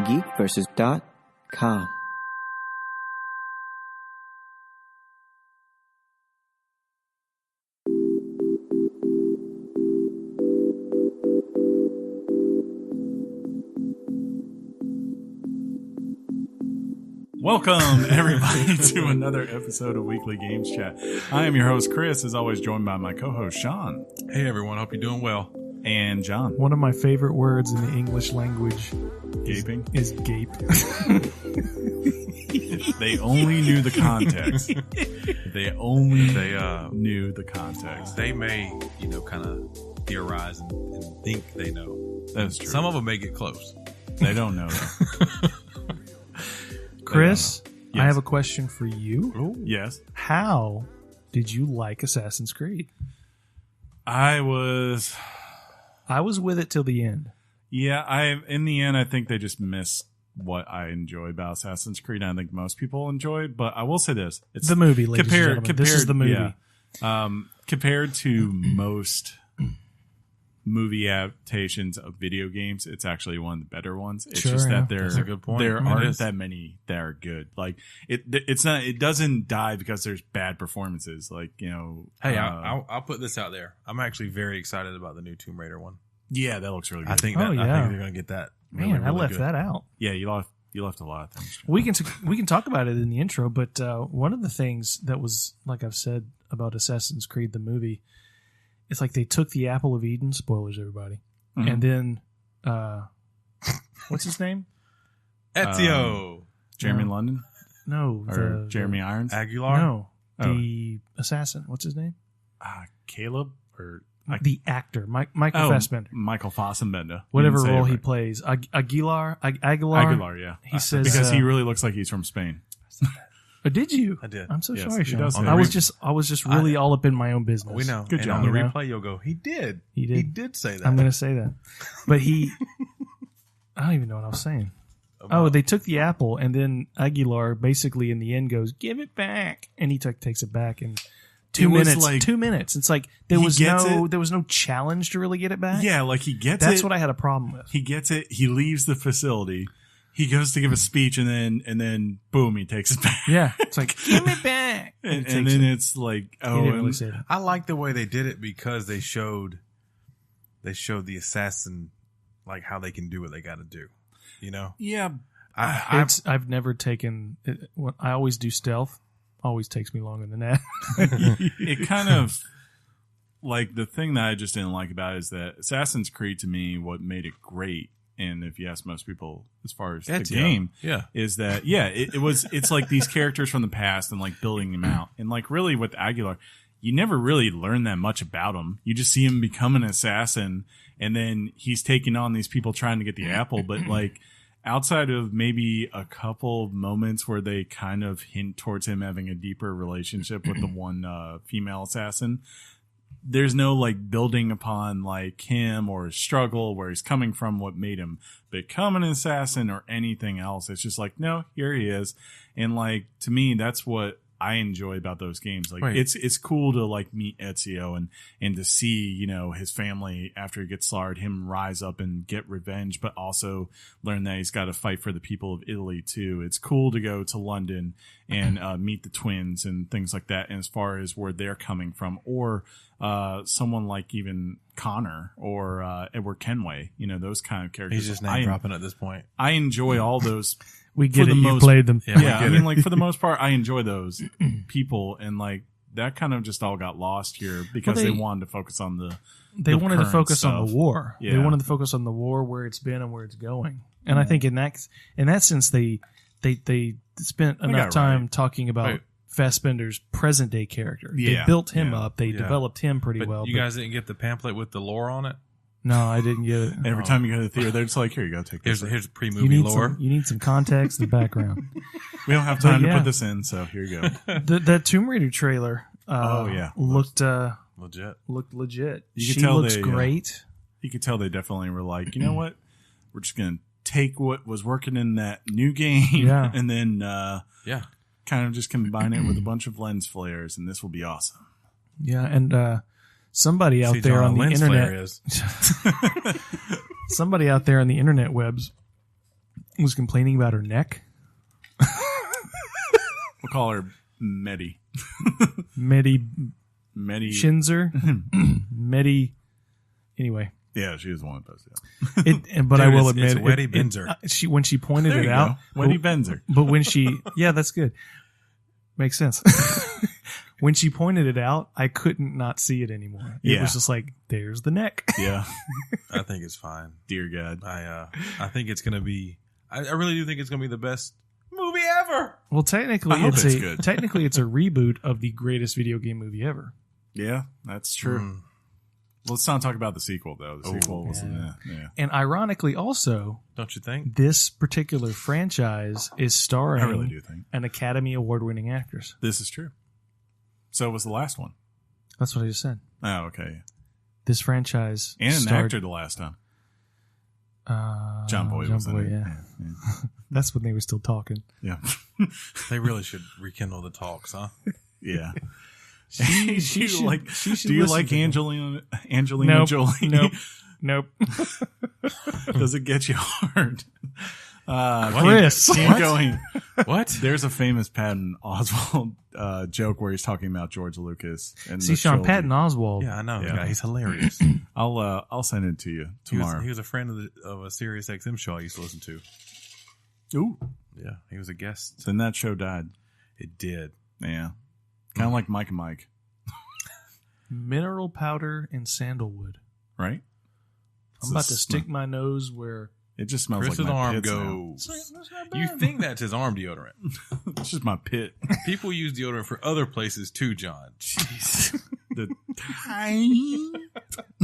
geekversus.com. Welcome, everybody, to another episode of Weekly Games Chat. I am your host, Chris, as always joined by my co-host, Sean. Hey, everyone. Hope you're doing well. And John. One of my favorite words in the English language Gaping? is gape. If they only knew the context. If they only knew the context. They may, kind of theorize and think they know. That's true. Some of them may get close. They don't know. Chris, Yes. I have a question for you. Ooh. Yes. How did you like Assassin's Creed? I was with it till the end. Yeah, in the end, I think they just missed what I enjoy about Assassin's Creed. I think most people enjoy, but I will say this: it's the movie, ladies and gentlemen. This is the movie. Yeah, compared to most movie adaptations of video games, it's actually one of the better ones. It's just that That's a good point. there aren't that many that are good. Like it's not. It doesn't die because there's bad performances. Like Hey, I'll put this out there. I'm actually very excited about the new Tomb Raider one. Yeah, that looks really good. I think Oh, I yeah. think they're going to get that. Really, Man, I really left good. that out. Yeah, you left a lot of things. We can talk about it in the intro, but one of the things that was, like I've said about Assassin's Creed the movie, it's like they took the apple of Eden, spoilers everybody, and then what's his name? Ezio. Jeremy No. London No, or Jeremy Irons? Aguilar. No, Oh. the assassin. What's his name? Caleb or The actor, Michael Fassbender. Michael Fassbender. Whatever You didn't say role it he right. plays. Aguilar. Aguilar, yeah. He says because he really looks like he's from Spain. Oh, did you? I did. I'm so Yes, sorry, he Sean. does say I was that. just really all up in my own business. We know. Good And job. on the You know? replay, you'll go, he did. He did. He did say that. I'm going to say that. But I don't even know what I was saying. Oh, they took the apple, and then Aguilar basically in the end goes, "Give it back," and he takes it back in 2 It was minutes. like- 2 minutes. It's like there He was gets no challenge to really get it back. Yeah, like he gets it. That's what I had a problem with. He gets it. He leaves the facility. He goes to give a speech, and then boom, he takes it back. Yeah, it's like give it back, and he takes then it. it's like, He oh, didn't and really say that. I like the way they did it because they showed the assassin, like how they can do what they got to do. yeah, I've never taken it. I always do stealth. Always takes me longer than that. it kind of like the thing that I just didn't like about it is that Assassin's Creed to me, what made it great, and if you ask most people as far as the game, Yeah. is that it's like these characters from the past and like building them out, and like really with Aguilar, you never really learn that much about him. You just see him become an assassin, and then he's taking on these people trying to get the apple, but like. Outside of maybe a couple of moments where they kind of hint towards him having a deeper relationship with the one female assassin, there's no like building upon like him or his struggle, where he's coming from, what made him become an assassin or anything else. It's just like, no, here he is. And like, to me, that's what I enjoy about those games. Like, Right. it's cool to like meet Ezio and to see, his family after he gets slaughtered, him rise up and get revenge, but also learn that he's got to fight for the people of Italy too. It's cool to go to London and meet the twins and things like that. And as far as where they're coming from, or someone like even Connor or Edward Kenway, those kind of characters. He's just name dropping at this point. I enjoy all those. We get For it. the You most- played them. Yeah, I mean, like for the most part, I enjoy those people, and like that kind of just all got lost here because Well, they they- wanted to focus on They the wanted to current focus on the stuff. war. They Yeah. wanted to focus on the war, where it's been and where it's going. And I think in that sense, they spent enough got time right. talking about Right. Fassbender's present day character. Yeah. They built him Yeah. up. They Yeah. developed him pretty But well. you guys didn't get the pamphlet with the lore on it? No, I didn't get it. Every time you go to the theater, they're just like, "Here you go, take this." Here's the You pre-movie need lore. you need some context and background. We don't have time But to yeah. put this in, so here you go. That Tomb Raider trailer. Oh, yeah. looked Legit. legit. You could She tell looks they, great. You could tell they definitely were like, you know what? We're just gonna take what was working in that new game, Yeah. and then Yeah. kind of just combine it with a bunch of lens flares, and this will be awesome. Yeah, and somebody out See, there John, on the lens internet, flare is. somebody out there on the internet webs was complaining about her neck. We'll call her Medi. Medi Shinzer. Medi. Anyway. Yeah, she was one of those. Yeah. But I will admit, it's Weddy Benzer. When she pointed it out, Weddy Benzer. But when yeah, that's good. Makes sense. When she pointed it out, I couldn't not see it anymore. It was just like, there's the neck. Yeah. I think it's fine. Dear God. I think it's going to be, I really do think it's going to be the best movie ever. Well, technically it's a reboot of the greatest video game movie ever. Yeah, that's true. Let's not talk about the sequel, though. The sequel was And ironically, also, don't you think this particular franchise is starring I really do think. an Academy Award-winning actress? This is true. So was the last one. That's what I just said. Oh, okay. This franchise and an actor the last time. John Boyd was in it. Yeah. That's when they were still talking. Yeah. They really should rekindle the talks, huh? Yeah. She should do you like Angelina Jolie? Nope. Does it get you hard? Chris. Keep going. What? There's a famous Patton Oswalt joke where he's talking about George Lucas. And Sean Patton Oswalt. Yeah, I know. Yeah. He's hilarious. I'll send it to you tomorrow. He was a friend of a Sirius XM show I used to listen to. Ooh. Yeah, he was a guest. Then that show died. It did. Yeah. Kind of like Mike and Mike. Mineral powder and sandalwood. Right? I'm about to stick my nose where... It just smells Chris's like my arm pits goes. You think that's his arm deodorant? It's just my pit. People use deodorant for other places too, John. Jeez.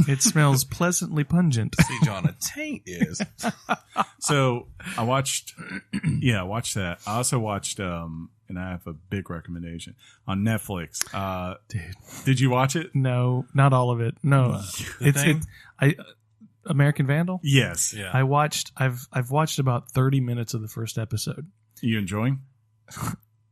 It smells pleasantly pungent. See, John, a taint is. So I watched that. I also watched, and I have a big recommendation on Netflix. Dude, did you watch it? No, not all of it. No, American Vandal. Yes. Yeah. I've watched about 30 minutes of the first episode. You enjoying?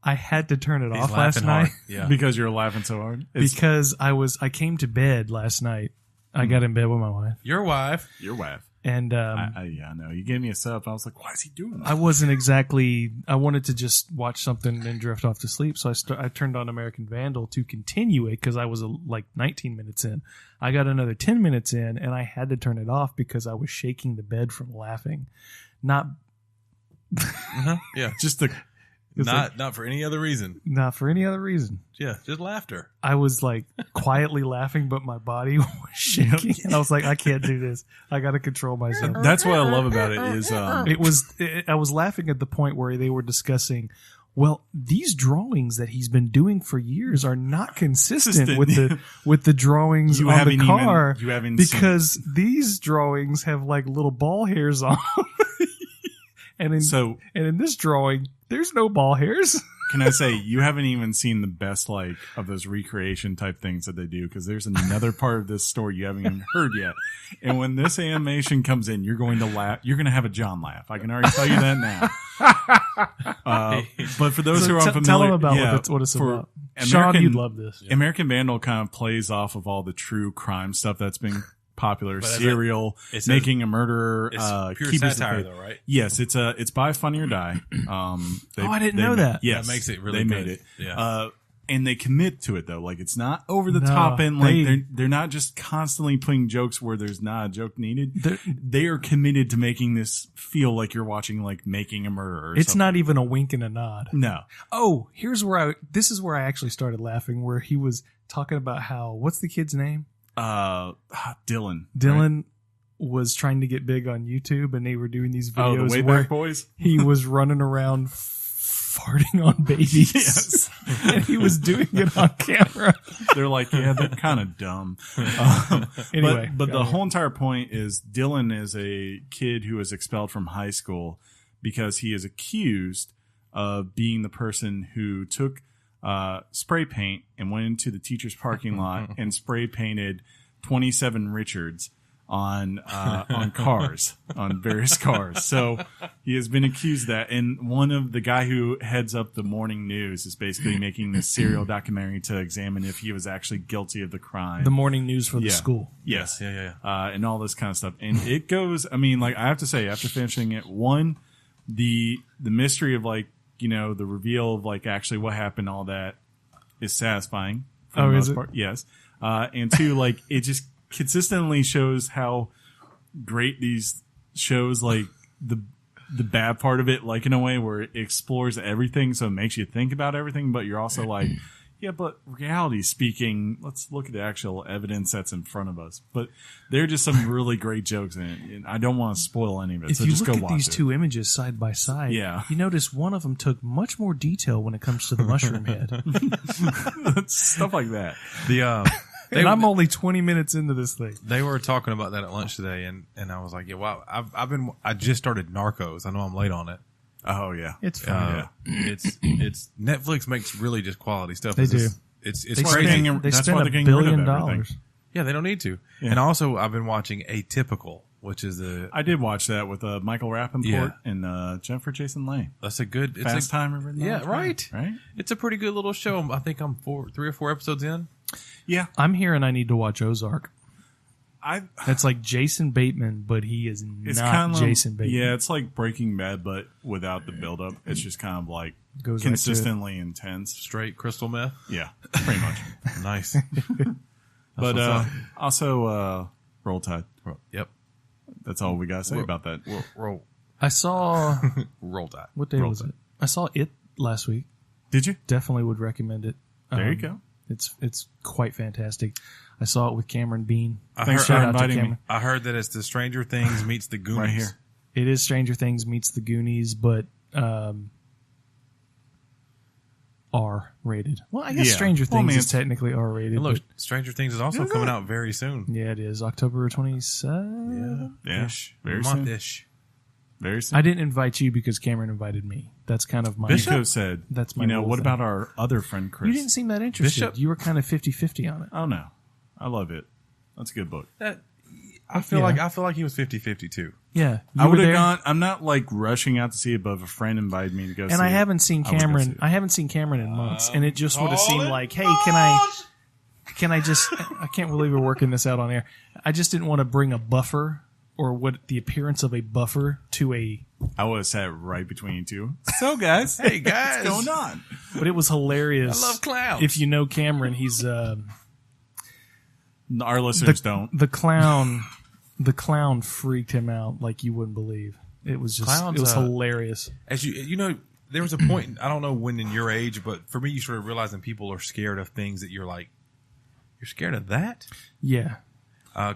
I had to turn it He's off last night. hard. Yeah. Because you're laughing so hard? Because I came to bed last night. I got in bed with my wife. Your wife. And I know. You gave me a sub. I was like, why is he doing that? I wasn't exactly. I wanted to just watch something and drift off to sleep. So I turned on American Vandal to continue it because I was like 19 minutes in. I got another 10 minutes in and I had to turn it off because I was shaking the bed from laughing. Not. Yeah. Just the. Not for any other reason. Not for any other reason. Yeah, just laughter. I was like quietly laughing, but my body was shaking. And I was like, I can't do this. I got to control myself. That's what I love about it is I was laughing at the point where they were discussing, well, these drawings that he's been doing for years are not consistent with the drawings on the car because these drawings have like little ball hairs on them. And in this drawing, there's no ball hairs. Can I say you haven't even seen the best like of those recreation type things that they do because there's another part of this story you haven't even heard yet. And when this animation comes in, you're going to laugh. You're going to have a John laugh. I can already tell you that now. But for those who are unfamiliar, tell them about what it's about. Sean, you'd love this. Yeah. American Vandal kind of plays off of all the true crime stuff that's been popular, serial, making a murderer, it's pure satire though, right? Yes, it's by Funny or Die. I didn't know that. Yes, that makes it really they good. made it. Yeah. And they commit to it though. Like it's not over the top and like they're not just constantly putting jokes where there's not a joke needed. They are committed to making this feel like you're watching like Making a Murderer. Or it's something. not even a wink and a nod. No. Oh, this is where I actually started laughing, where he was talking about how, what's the kid's name? Dylan. Dylan was trying to get big on YouTube, and they were doing these videos the where Wayback Boys? He was running around farting on babies. Yes. And he was doing it on camera. They're like, yeah, they're kind of dumb. Anyway. But the whole entire point is Dylan is a kid who was expelled from high school because he is accused of being the person who took spray paint and went into the teacher's parking lot and spray painted 27 Richards on cars, on various cars. So he has been accused of that. And one of the guy who heads up the morning news is basically making this serial documentary to examine if he was actually guilty of the crime. The morning news for the school. Yes. Yeah. And all this kind of stuff. And it goes, I mean, like I have to say, after finishing it, one, the mystery of like, you know, the reveal of like actually what happened, all that is satisfying for the most part. Yes. And two, like it just consistently shows how great these shows, like the bad part of it, like in a way where it explores everything, so it makes you think about everything, but you're also like, yeah, but reality speaking, let's look at the actual evidence that's in front of us. But there are just some really great jokes in it, and I don't want to spoil any of it. If so you just look go watch at these it. two images side by side, you notice one of them took much more detail when it comes to the mushroom head. Stuff like that. And I'm only 20 minutes into this thing. They were talking about that at lunch today, and I was like, yeah, wow, I just started Narcos. I know I'm late on it. Oh yeah, it's fun. It's Netflix makes really just quality stuff. They do. It's They crazy. spend, they That's spend why $1 they're getting rid of billion. everything. Yeah, they don't need to. Yeah. And also, I've been watching Atypical, which is I did watch that with Michael Rappaport and Jennifer Jason Leigh. That's a good Fast Time River. Yeah, right. Right. It's a pretty good little show. I think I'm 3 or 4 episodes in. Yeah, I'm hearing I need to watch Ozark. I. That's like Jason Bateman, but he is It's not kind of Jason Bateman. Yeah, it's like Breaking Bad, but without the buildup. It's just kind of like Goes right to it. consistently intense. Straight crystal meth. Yeah, pretty much. Nice. But what's up. also Roll Tide. Yep. That's all we gotta say about that. Roll. I saw, Roll Tide. what day was it? I saw it last week. Did you? Definitely would recommend it. There you go. It's quite fantastic. I saw it with Cameron Bean. Thanks Shout for out to inviting me. Cameron. I heard that it's the Stranger Things meets the Goonies. Right here. It is Stranger Things meets the Goonies, but R rated. Well, I guess Yeah. Stranger Well, I Things mean, is technically R rated. And look, Stranger Things is also coming out very soon. Yeah, it is October 27th. Yeah. Very Month-ish. Very soon. I didn't invite you because Cameron invited me. That's kind of my. Bishop said, That's my you know, rule what thing. about our other friend Chris? You didn't seem that interested. Bishop? You were kind of 50-50 on it. Oh no. I love it. That's a good book. I feel Yeah. like he was 50-50 too. Yeah, I you would were have there. gone. I'm not like rushing out to see it, but if a friend invited me to go see And it. I haven't seen I would go see Cameron. it. I haven't seen Cameron in months, and it just would have seemed like, hey, can I just? I can't believe we're working this out on air. I just didn't want to bring a buffer or what the appearance of a buffer to a. I would have sat right between you two. So guys, Hey guys, what's going on? But it was hilarious. I love clowns. If you know Cameron, he's Our listeners don't. the clown. The clown freaked him out like you wouldn't believe. It was just. Clowns, it was hilarious. as you know, there was a point. I don't know when in your age, but for me, you started realizing people are scared of things that you're like, you're scared of that. Yeah.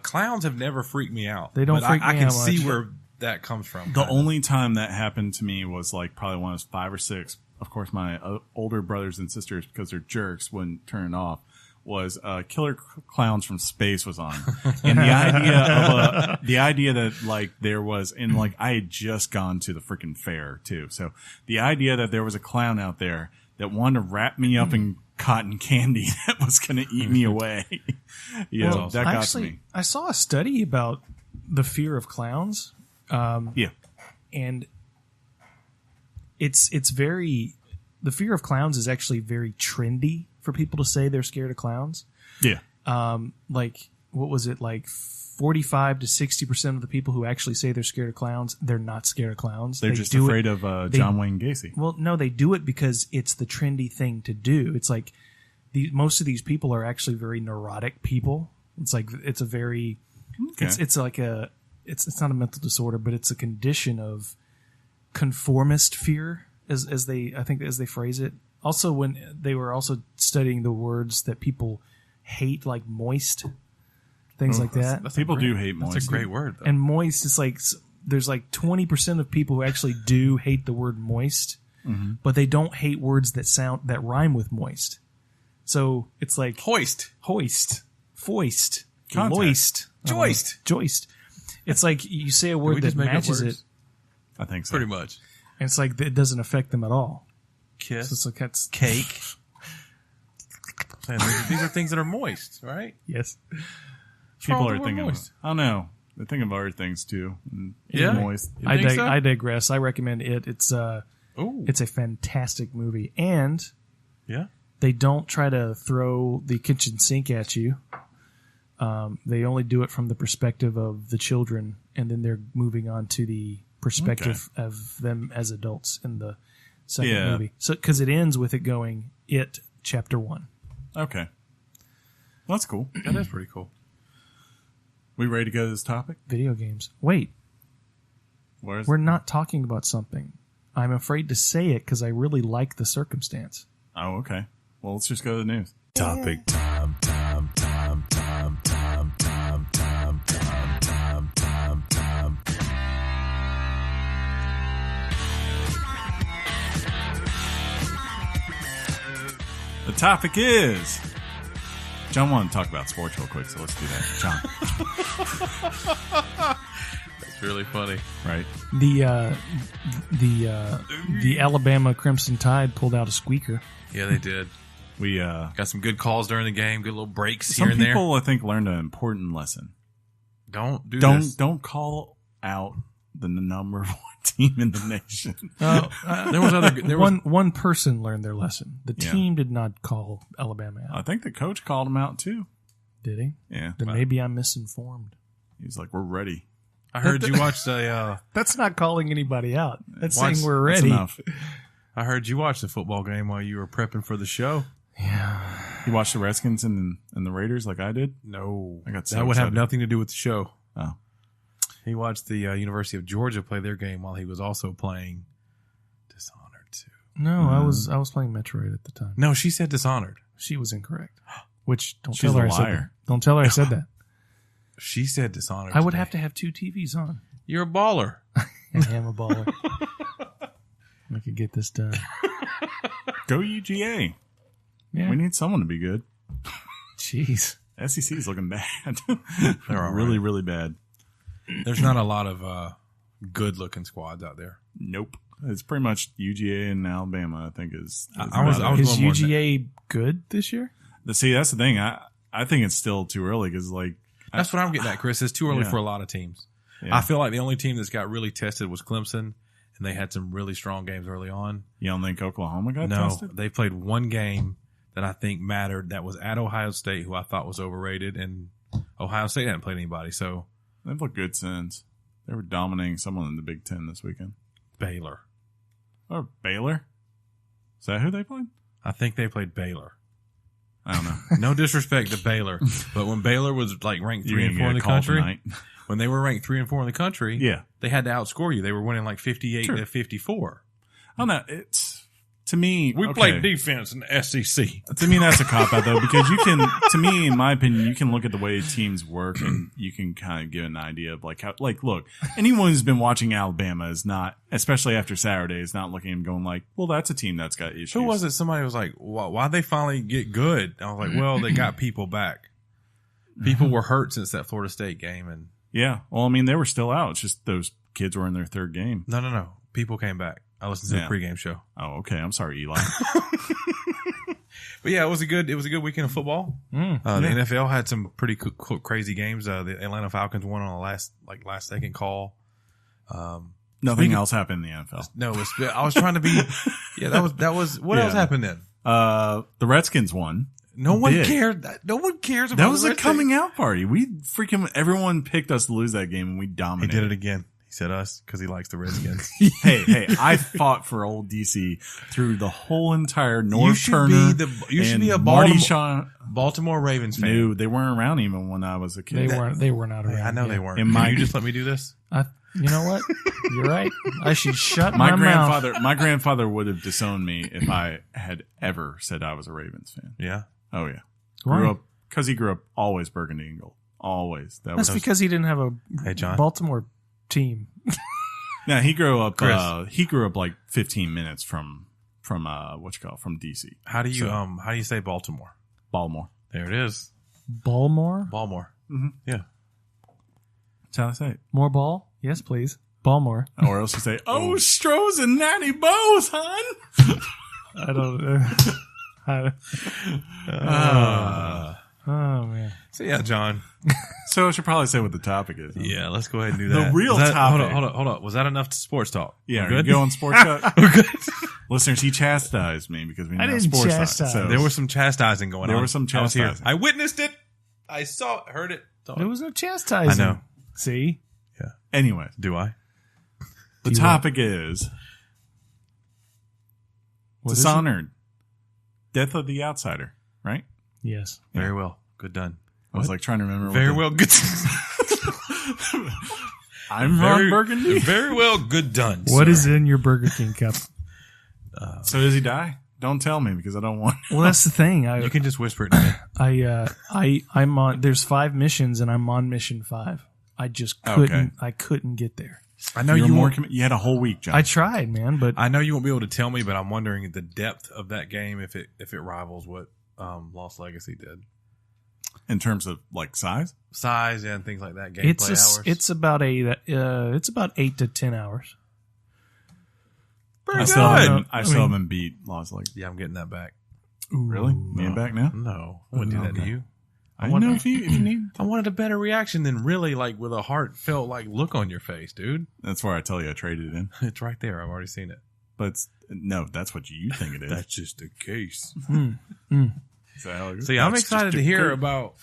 Clowns have never freaked me out. They don't but freak I me can out see much. where that comes from. The only time that happened to me was like probably when I was 5 or 6. Of course, my older brothers and sisters, because they're jerks, wouldn't turn it off. Was Killer Clowns from Space was on, and the idea that like there was, and like I had just gone to the freaking fair too, so the idea that there was a clown out there that wanted to wrap me up in cotton candy that was going to eat me away, that got Actually, to me. I saw a study about the fear of clowns. Yeah, And it's very the fear of clowns is actually very trendy for people to say they're scared of clowns. yeah. Like what was it, like 45 to 60% of the people who actually say they're scared of clowns, they're not scared of clowns. They're They just do afraid it, of John Wayne Gacy. Well, no, they do it because it's the trendy thing to do. It's like most of these people are actually very neurotic people. It's like it's a very Okay. it's like a it's not a mental disorder, but it's a condition of conformist fear, as they phrase it. Also, when they were also studying the words that people hate, like moist, things like that. People do hate moist. That's a great word, though. And moist is like there's like 20% of people who actually do hate the word moist, but they don't hate words that rhyme with moist. So it's like hoist. Foist, Contact. loist, joist. It's like you say a we word just that make up matches it, words? I think so. Pretty much. and it's like it doesn't affect them at all. Kiss. So it's like that's Cake. Man, these are things that are moist, right? yes. People wrong are with the word thinking. moist? I don't know. They're thinking of other things too. And Yeah? moist. You think so? I digress. I recommend it. It's Ooh. a fantastic movie, and Yeah. they don't try to throw the kitchen sink at you. They only do it from the perspective of the children, and then they're moving on to the perspective of them as adults in the second movie. So because it ends with it going, It Chapter 1. Okay. Well, that's cool. That is pretty cool. We ready to go to this topic? Video games. Wait, we're not talking about something. I'm afraid to say it because I really like the circumstance. Oh, okay. Well, let's just go to the news. Topic time. The topic is... John wanted to talk about sports real quick, so let's do that. John. That's really funny. Right. The Alabama Crimson Tide pulled out a squeaker. Yeah, they did. We got some good calls during the game, good little breaks some here and there. people, I think, learned an important lesson. Don't call out the number one team in the nation. One person learned their lesson. The team did not call Alabama out. I think the coach called them out too. Did he? Yeah. Then maybe I'm misinformed. He's like, we're ready. I heard you watched a... That's not calling anybody out. That's saying we're ready. That's enough. I heard you watched the football game while you were prepping for the show. Yeah. You watched the Redskins and the Raiders like I did? No. I got so that would excited. have nothing to do with the show. Oh. He watched the University of Georgia play their game while he was also playing Dishonored 2. No, I was playing Metroid at the time. No, she said Dishonored. She was incorrect. Which don't She's tell her a I said liar. that. Don't tell her I said that. She said Dishonored. I would today. have to have two TVs on. You're a baller. I am a baller. I could get this done. Go UGA. Yeah. We need someone to be good. Jeez. SEC is looking bad. They're all really, right. really bad. There's not a lot of good-looking squads out there. Nope. It's pretty much UGA and Alabama, I think, is I was Is going more than UGA good this year? See, that's the thing. I think it's still too early because, like... That's what I'm getting at, Chris. It's too early Yeah. for a lot of teams. Yeah. I feel like the only team that's got really tested was Clemson, and they had some really strong games early on. You don't think Oklahoma got No, tested? they played one game that I think mattered. That was at Ohio State, who I thought was overrated, and Ohio State hadn't played anybody. So They've looked good since. They were dominating someone in the Big Ten this weekend. Baylor. Oh, Baylor? Is that who they played? I think they played Baylor. I don't know. No disrespect to Baylor, but when Baylor was like ranked 3 and 4 in the call country, tonight. when they were ranked 3 and 4 in the country, Yeah. they had to outscore you. They were winning like 58 Sure. to 54. I don't know. It's, to me, We okay. played defense in the SEC. To me, that's a cop out though, because you can, to me, in my opinion, you can look at the way teams work and you can kind of get an idea of like how, like, look, anyone who's been watching Alabama is not, especially after Saturday, is not looking and going like, well, that's a team that's got issues. Who was it? Somebody was like, why'd they finally get good? I was like, well, they got people back. People were hurt since that Florida State game. And Yeah. Well, I mean, they were still out. It's just those kids were in their third game. no. People came back. I listened to Yeah. the pregame show. Oh, okay. I'm sorry, Eli. But yeah, it was a good weekend of football. The NFL had some pretty crazy games. The Atlanta Falcons won on a last second call. Nothing else happened in the NFL. No, I was trying to be. Yeah, that was. What else happened then? The Redskins won. No one Big. cared. No one cares about That was the a Redskins. coming out party. Everyone picked us to lose that game and we He dominated. did it again. He said us because he likes the Redskins. Hey, I fought for old DC through the whole entire North should Turner. you should and be a Marty Baltimore- Shaw. Baltimore Ravens fan. No, they weren't around even when I was a kid. They were not around. I know yet. they weren't. And Can you just let me do this? You know what? You're right. I should shut My my mouth. my grandfather would have disowned me if I had ever said I was a Ravens fan. Yeah. Oh yeah, Why? because he grew up always burgundy and gold. Always. That's because he didn't have a Hey, John. Baltimore team. Yeah, he grew up. Chris. He grew up like 15 minutes from from DC. How do you say Baltimore? Baltimore. There it is. Balmore? Baltimore. Mm-hmm. Yeah. That's how I say it. More ball? Yes, please. Balmore. Or else you say, "Oh, Strohs and Natty Bows, hon." I don't know. Oh, man. So yeah, John. So I should probably say what the topic is. Huh? Yeah, let's go ahead and do The that. real Was that- topic. Hold on. Was that enough to sports talk? Yeah, We're are you good? going sports talk? We're good. Listeners, he chastised me because we I know didn't sports talk. chastise. So There was some chastising going on. There was some I was here. chastising. I witnessed it. I saw it, heard it. Saw There it. was no chastising. I know. See? anyway, Do I? The topic is Dishonored. Death of the Outsider, right? Yes. Very well. Good done. I was like trying to remember. Very well. Good. I'm Ron Burgundy. Very well. Good done. What is in your Burger King cup? So does he die? Don't tell me because I don't want. Well, that's the thing. You can just whisper it to me. I'm on. There's 5 missions, and I'm on mission 5. I just couldn't. Okay. I couldn't get there. I know you you you had a whole week, John. I tried, man, but I know you won't be able to tell me, but I'm wondering the depth of that game if it rivals what Lost Legacy did in terms of like size, and things like that. Gameplay hours. It's about 8 to 10 hours. Pretty I still haven't beat Lost Legacy. Yeah, I'm getting that back. Really? Need it back now? No, I wouldn't do that to you. I don't know if you need. I wanted a better reaction than really like with a heartfelt like look on your face, dude. That's where I tell you I traded it in. It's right there. I've already seen it. But no, that's what you think it is. That's just the case. Is that how it goes? See, I'm That's excited just to a hear case.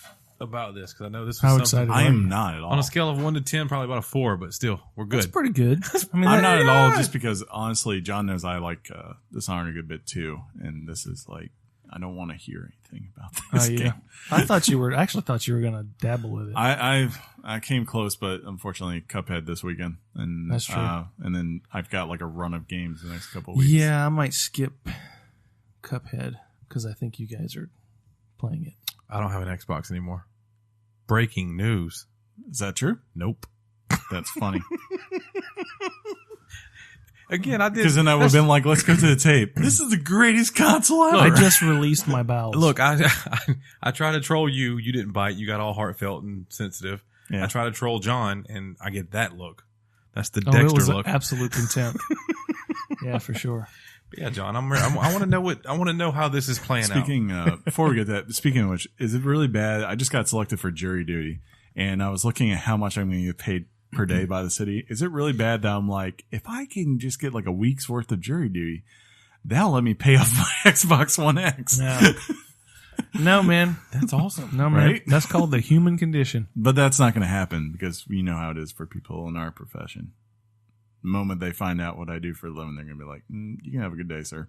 about this because I know this was How something. excited I am not at all. On a scale of 1 to 10, probably about a 4, but still, we're good. That's pretty good. I mean, I'm not at all, just because honestly, John knows I like Dishonored a good bit too, and this is like I don't want to hear anything about this game. I thought you were gonna dabble with it. I came close, but unfortunately, Cuphead this weekend, and That's true. And then I've got like a run of games the next couple of weeks. Yeah, I might skip Cuphead because I think you guys are playing it. I don't have an Xbox anymore. Breaking news. Is that true? Nope. That's funny. Again, I did. Because then I would have been like, let's go to the tape. This is the greatest console ever. I just released my bowels. Look, I tried to troll you. You didn't bite. You got all heartfelt and sensitive. Yeah. I try to troll John, and I get that look. That's the it Dexter was look. absolute contempt. Yeah, for sure. But yeah, John, I want to know I want to know how this is playing out. Before we get that, speaking of which, is it really bad? I just got selected for jury duty, and I was looking at how much I'm going to get paid per day by the city. Is it really bad that I'm like, if I can just get like a week's worth of jury duty, that'll let me pay off my Xbox One X? No, man. That's awesome. No, man. Right? That's called the human condition. But that's not going to happen because you know how it is for people in our profession. The moment they find out what I do for a living, they're going to be like, you can have a good day, sir.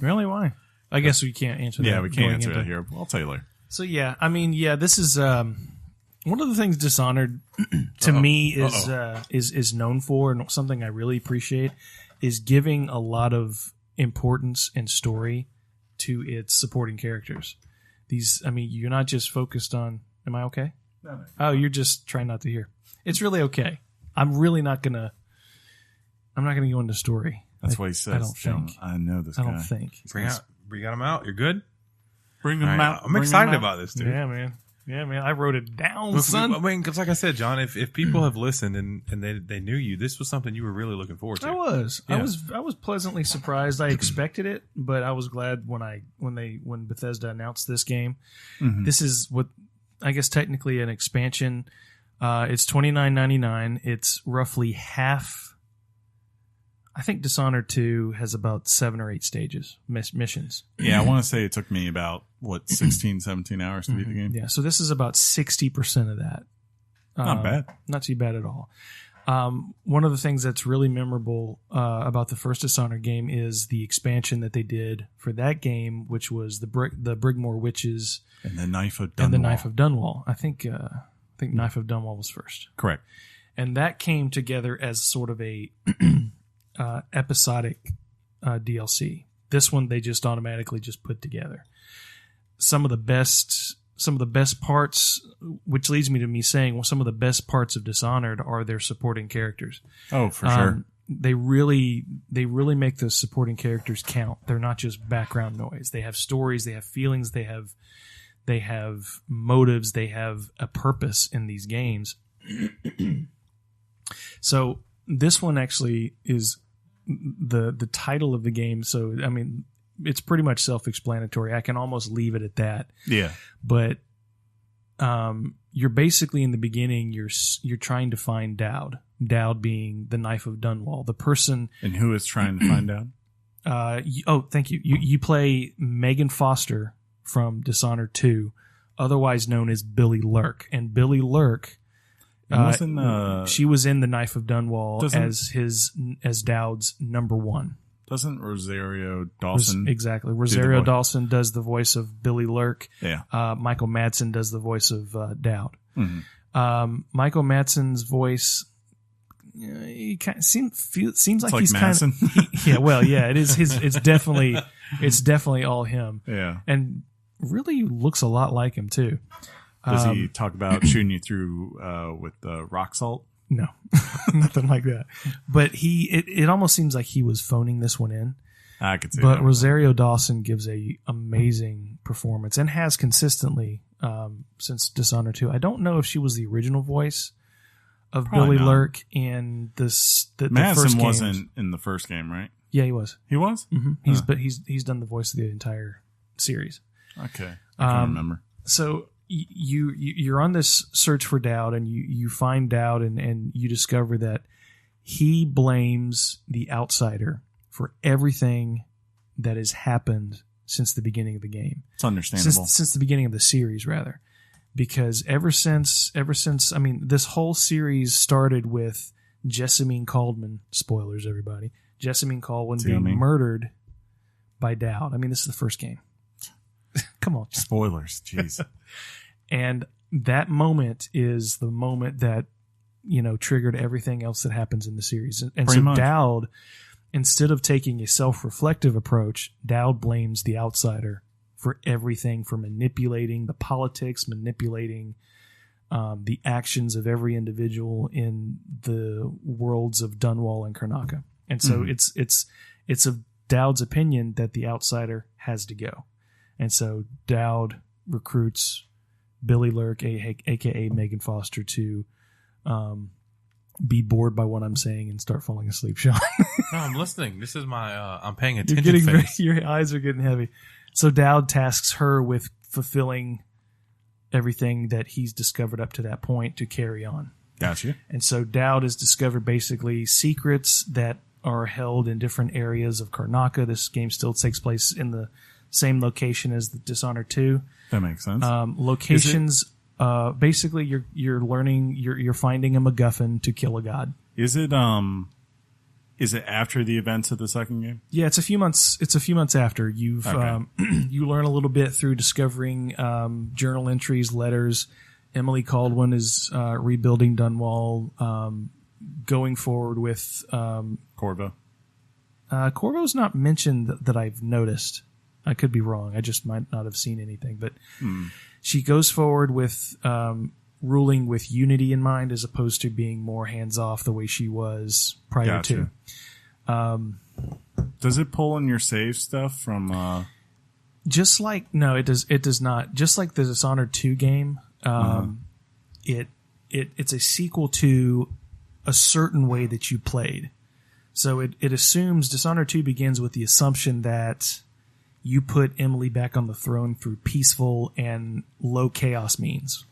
Really? Why? I guess we can't answer that. Yeah, we can't answer that here. I'll tell you later. So, yeah. I mean, yeah, this is one of the things Dishonored to me is known for, and something I really appreciate is giving a lot of importance and story to its supporting characters. You're not just focused on. Am I okay? No. Oh, you're just trying not to hear. It's really okay. I'm really not gonna. I'm not gonna go into story. That's what he says. I don't think. I know this guy. I don't think. We got him out. You're good. Bring them All right, out. I'm excited about this, dude. Yeah, man. Yeah, man. I wrote it down, son. I mean, because like I said, John, if people have listened and they knew you, this was something you were really looking forward to. I was. Yeah. I was pleasantly surprised. I expected it, but I was glad when Bethesda announced this game. Mm-hmm. This is what I guess technically an expansion. It's $29.99. It's roughly half. I think Dishonored 2 has about 7 or 8 stages, missions. Yeah, I want to say it took me about, 16, 17 hours to beat the game? Yeah, so this is about 60% of that. Not bad. Not too bad at all. One of the things that's really memorable about the first Dishonored game is the expansion that they did for that game, which was the Brigmore Witches and the Knife of Dunwall. And the Knife of Dunwall. I think Knife of Dunwall was first. Correct. And that came together as sort of a episodic DLC. This one they just automatically just put together. Some of the best parts, which leads me to me saying, well, some of the best parts of Dishonored are their supporting characters. Oh, for sure. They really make the supporting characters count. They're not just background noise. They have stories, they have feelings, they have motives, they have a purpose in these games. So this one actually is the title of the game. So, I mean, it's pretty much self-explanatory. I can almost leave it at that. Yeah. But you're basically in the beginning, you're trying to find Dowd. Dowd being the Knife of Dunwall, the person. And who is trying to find out? Thank you. You play Megan Foster from Dishonored 2, otherwise known as Billy Lurk. And Billy Lurk Wasn't she was in The Knife of Dunwall Doesn't- as Dowd's number one. Doesn't Rosario Dawson? Exactly. Rosario Dawson does the voice of Billy Lurk. Yeah. Michael Madsen does the voice of Dowd. Mhm. Michael Madsen's voice, he kind of seems like like he's kind Madsen. of yeah. Well, yeah, it is his. It's definitely all him. Yeah. And really looks a lot like him too. Does he talk about shooting you through with rock salt? No, nothing like that. But it almost seems like he was phoning this one in. I could see But that. Rosario Dawson gives a amazing performance and has consistently since Dishonored 2. I don't know if she was the original voice of Probably Billy not. Lurk in the first Madsen game. wasn't in the first game, right? Yeah, he was. He was? Mm-hmm. But he's done the voice of the entire series. Okay. I can't remember. So you're on this search for Dowd, and you find Dowd, and you discover that he blames the outsider for everything that has happened since the beginning of the game. It's understandable. Since the beginning of the series, rather, because ever since, I mean, this whole series started with Jessamine Caldwell. Spoilers, everybody. Jessamine Caldwell being murdered by Dowd. I mean, this is the first game. Come on. Spoilers. Jeez. And that moment is the moment that, triggered everything else that happens in the series. And so Dowd, instead of taking a self-reflective approach, Dowd blames the outsider for everything, for manipulating the politics, manipulating the actions of every individual in the worlds of Dunwall and Karnaca. And so it's of Dowd's opinion that the outsider has to go. And so Dowd recruits Billy Lurk, a.k.a. Megan Foster, to be bored by what I'm saying and start falling asleep, Sean. No, I'm listening. This is my I'm paying attention. Your eyes are getting heavy. So Dowd tasks her with fulfilling everything that he's discovered up to that point to carry on. Gotcha. And so Dowd has discovered basically secrets that are held in different areas of Karnaca. This game still takes place in the same location as the Dishonored 2. That makes sense. Locations, basically you're learning, you're finding a MacGuffin to kill a god. Is it after the events of the second game? Yeah, it's a few months after you've you learn a little bit through discovering journal entries, letters. Emily Caldwell is rebuilding Dunwall, going forward with Corvo. Corvo's not mentioned that I've noticed. I could be wrong. I just might not have seen anything. But she goes forward with ruling with unity in mind, as opposed to being more hands off the way she was prior to. Does it pull in your save stuff from? Just like no, it does. It does not. Just like the Dishonored 2 game, it's a sequel to a certain way that you played. So it assumes Dishonored 2 begins with the assumption that you put Emily back on the throne through peaceful and low chaos means.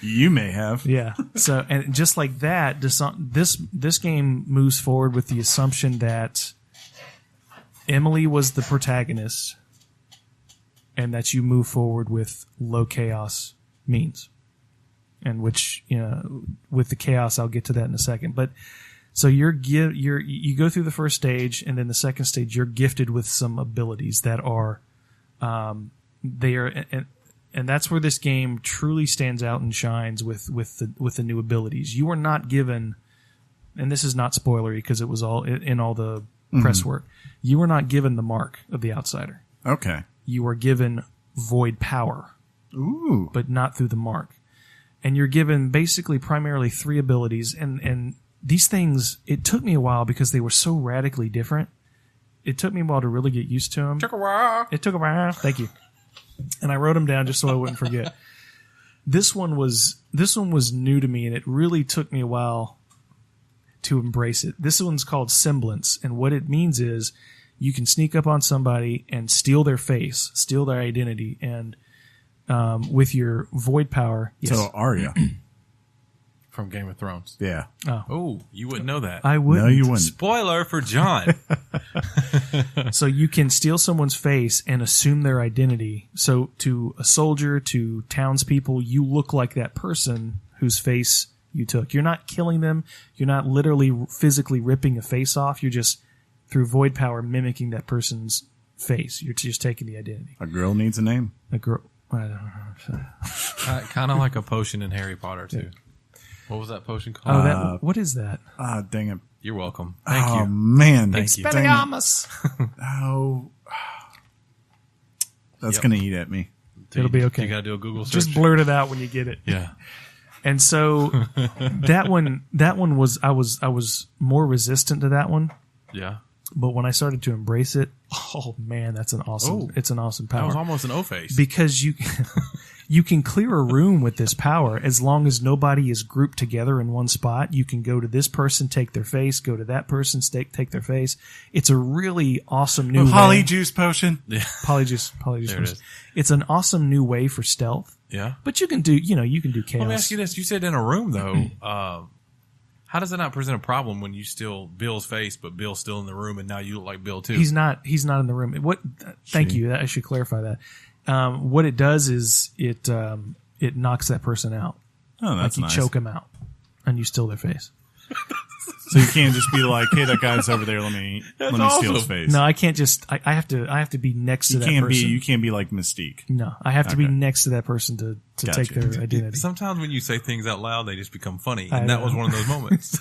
You may have. Yeah. So, and just like that, this game moves forward with the assumption that Emily was the protagonist and that you move forward with low chaos means. And which, with the chaos, I'll get to that in a second. But so you go through the first stage, and then the second stage, you're gifted with some abilities that are, and that's where this game truly stands out and shines with the new abilities. You are not given, and this is not spoilery because it was all in all the press work. You are not given the mark of the outsider. Okay. You are given void power. Ooh. But not through the mark. And you're given basically primarily 3 abilities, and these things, it took me a while because they were so radically different. It took me a while to really get used to them. It took a while. Thank you. And I wrote them down just so I wouldn't forget. This one was new to me, and it really took me a while to embrace it. This one's called Semblance, and what it means is you can sneak up on somebody and steal their face, steal their identity, and with your void power. Yes. So Arya. From Game of Thrones. Yeah. Oh, you wouldn't know that. I wouldn't. No, you wouldn't. Spoiler for John. So you can steal someone's face and assume their identity. So to a soldier, to townspeople, you look like that person whose face you took. You're not killing them. You're not literally physically ripping a face off. You're just, through void power, mimicking that person's face. You're just taking the identity. A girl needs a name. A girl. I don't know. Kind of like a potion in Harry Potter too. What was that potion Oh, called? that, what is that? Dang it. You're welcome. Thank Oh, you. man. Thank you. Dang it. Expelliarmus. Oh. That's Yep. going to eat at me. It'll be okay. You got to do a Google search. Just blurt it out when you get it. Yeah. And so that one was I was more resistant to that one, Yeah. but when I started to embrace it, oh man, it's an awesome That power. was almost an O-face. Because you can clear a room with this power as long as nobody is grouped together in one spot. You can go to this person, take their face, go to that person, take their face. It's a really awesome new Polyjuice potion. Polyjuice. There it is. It's an awesome new way for stealth. Yeah. But you can do chaos. Let me ask you this. You said in a room, though. How does that not present a problem when you steal Bill's face, but Bill's still in the room, and now you look like Bill, too? He's not in the room. Thank you. I should clarify that. What it does is it knocks that person out. Oh, that's like you nice. choke them out, and you steal their face. So you can't just be like, hey, that guy's over there. Let me steal his awesome. face. No, I can't just. I have to be next to you that can't person. you can't be like Mystique. No, I have to be Okay. next to that person to Gotcha. take their identity. Sometimes when you say things out loud, they just become funny. I And that know. was one of those moments.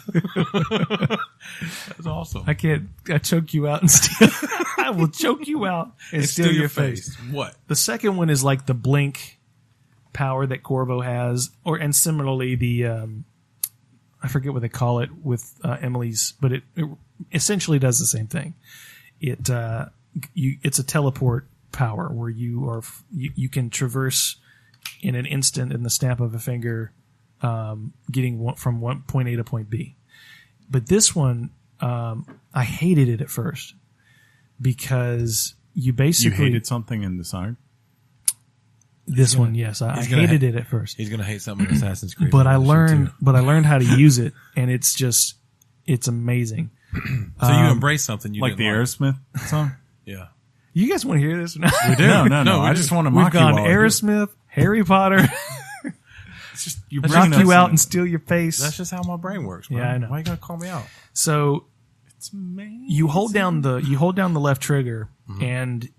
That's awesome. I can't. I choke you out and steal. I will choke you out and steal your face. What? The second one is like the blink power that Corvo has, and similarly the I forget what they call it with Emily's, but it essentially does the same thing. It's a teleport power where you can traverse in an instant in the snap of a finger, getting from point A to point B. But this one, I hated it at first because you basically You hated something in Dishonored? this one. Yes, I he's gonna hated it at first. He's going to hate something in Assassin's Creed. But I Revelation, learned how to use it, and it's amazing. too. So you embrace something you Like the didn't Aerosmith song? Yeah. You guys want to hear this? We do. No. we I do. just want to We've mock you gone while I do it. Aerosmith, Harry Potter, It's just, you knock you out and steal your face. That's just how my brain works, bro. Yeah, I know. Why you got to call me out? So It's amazing. you hold down the left trigger, and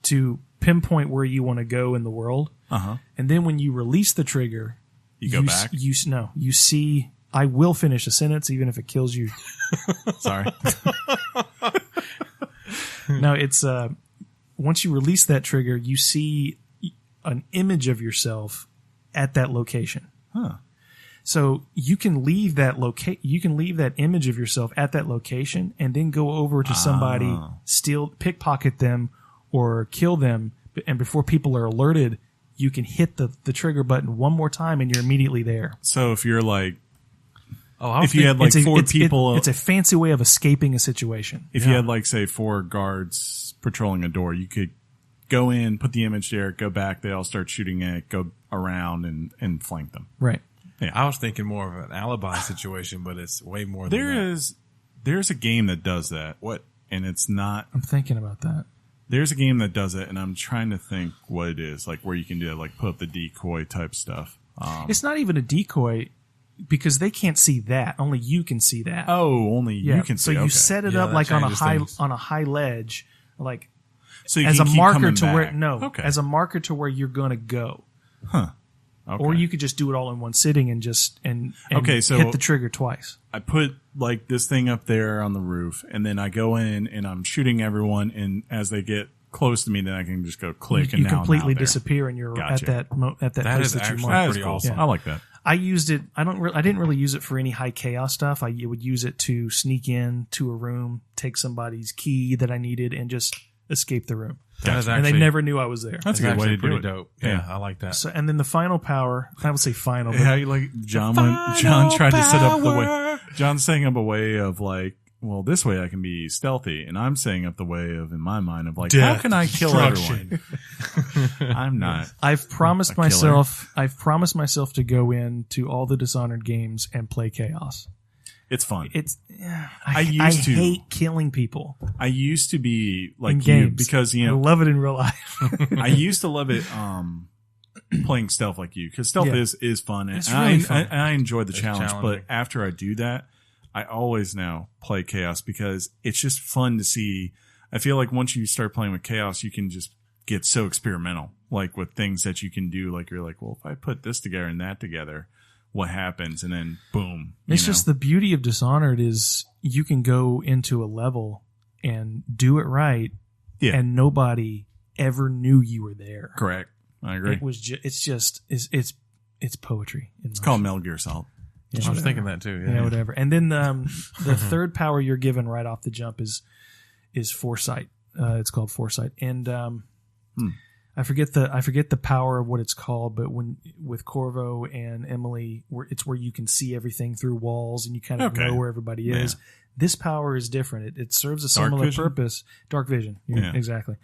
to pinpoint where you want to go in the world. And then when you release the trigger, You go back? You see. I will finish a sentence even if it kills you. Sorry. No, it's once you release that trigger, you see an image of yourself at that location. Huh. So you can leave that you can leave that image of yourself at that location and then go over to somebody, pickpocket them or kill them, and before people are alerted, you can hit the trigger button one more time and you're immediately there. So if you're like, Oh, if you had like four people, it's a fancy way of escaping a situation. if you had like say 4 guards patrolling a door, you could go in, put the image there, go back, they all start shooting it, go around and flank them. Right. I was thinking more of an alibi situation, but it's way more than that. There's a game that does that. What? And it's not, I'm thinking about that. there's a game that does it, and I'm trying to think what it is, like where you can do that, like put up the decoy type stuff. It's not even a decoy because they can't see that. Only you can see that. Oh, only Yeah. you can So see. you Okay. set it Yeah, up that like on a changes high things. ledge, like So you as a can keep marker coming to back. where Okay. as a marker to where you're gonna go. Okay. Or you could just do it all in one sitting and just and Okay, so- hit the trigger twice. I put like this thing up there on the roof, and then I go in and I'm shooting everyone, and as they get close to me, then I can just go click, and You now I'm completely out there. disappear and you're Gotcha. at that That place is that you actually marked. That is pretty cool. awesome. I like that. I used it. I didn't really use it for any high chaos stuff. I would use it to sneak in to a room, take somebody's key that I needed, and just escape the room. That is And actually, they never knew I was there. That's that's a good way actually to pretty do it. dope. Yeah, I like that. So, and then the final power, I would say final, but Yeah, you like John tried to set up the way. John's setting up a way of like, well, this way I can be stealthy, and I'm setting up the way of, in my mind, of like, how Death, can I kill destruction. everyone? I'm not. I've promised A killer. myself to go into all the Dishonored games and play chaos. It's fun. I used to. hate killing people I used to be like in you games because I love it in real life. I used to love it. playing stealth like you, because stealth Yeah. is fun, and It's really fun. I enjoy the It's challenge. challenging. But after I do that, I always now play chaos because it's just fun to see. I feel like once you start playing with chaos, you can just get so experimental, like with things that you can do. Like you're like, well, if I put this together and that together, what happens? And then boom. It's just the beauty of Dishonored is you can go into a level and do it right, and nobody ever knew you were there. correct. I agree. It was it's poetry. It's called Metal Gear Solid. Yeah, I was whatever. thinking that too. Yeah, whatever. And then the third power you're given right off the jump is foresight. It's called foresight, and I forget the power of what it's called. But with Corvo and Emily, it's where you can see everything through walls and you kind of know where everybody is. Yeah. This power is different. It serves a Dark similar vision? purpose. Dark vision. Yeah. Exactly.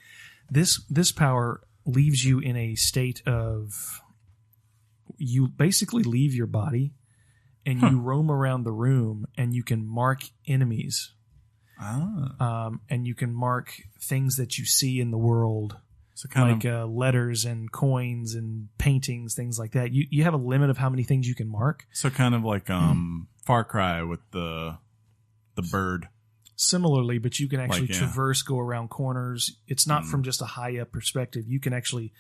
This power leaves you in a state of, you basically leave your body and you roam around the room and you can mark enemies. And you can mark things that you see in the world, So kind like letters and coins and paintings, things like that. You have a limit of how many things you can mark. So kind of like Far Cry with the bird. Similarly, but you can actually Like, yeah. traverse, go around corners. It's not from just a high up perspective. You can actually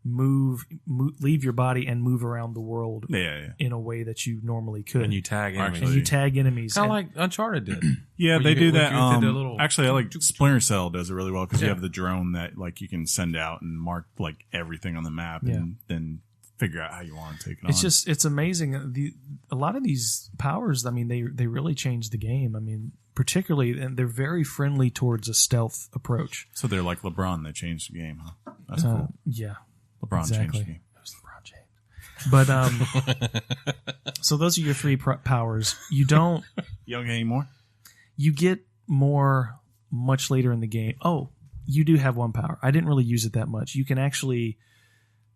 move, leave your body and move around the world Yeah. in a way that you normally could. And you tag enemies. And you tag enemies. Kind of And- like Uncharted did. Yeah, Where they you do get- that. where you did the little- Actually, I like Splinter Cell does it really well because you Yeah. have the drone that like you can send out and mark like everything on the map and then figure out how you want to take it on. it's amazing. A lot of these powers, I mean, they really change the game. I mean, particularly, and they're very friendly towards a stealth approach. So they're like LeBron that changed the game, huh? That's cool. Yeah, LeBron exactly. changed the game. Who's LeBron James? But so those are your three powers. You don't. You don't get any more? You get more much later in the game. Oh, you do have one power. I didn't really use it that much. You can actually.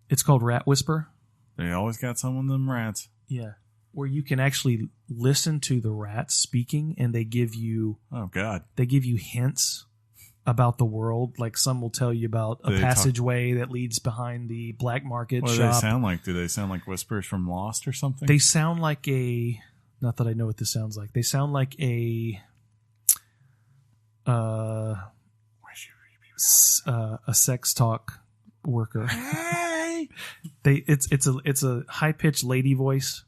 It's called Rat Whisper. They always got some of them rats. Yeah. Where you can actually listen to the rats speaking, and they give you Oh God. hints about the world. Like some will tell you about a Do they talk- passageway that leads behind the black market What do shop. they sound like? Do they sound like whispers from Lost or something? They sound like a. Not that I know what this sounds like. They sound like a. A sex talk worker. Hey! It's a high pitched lady voice.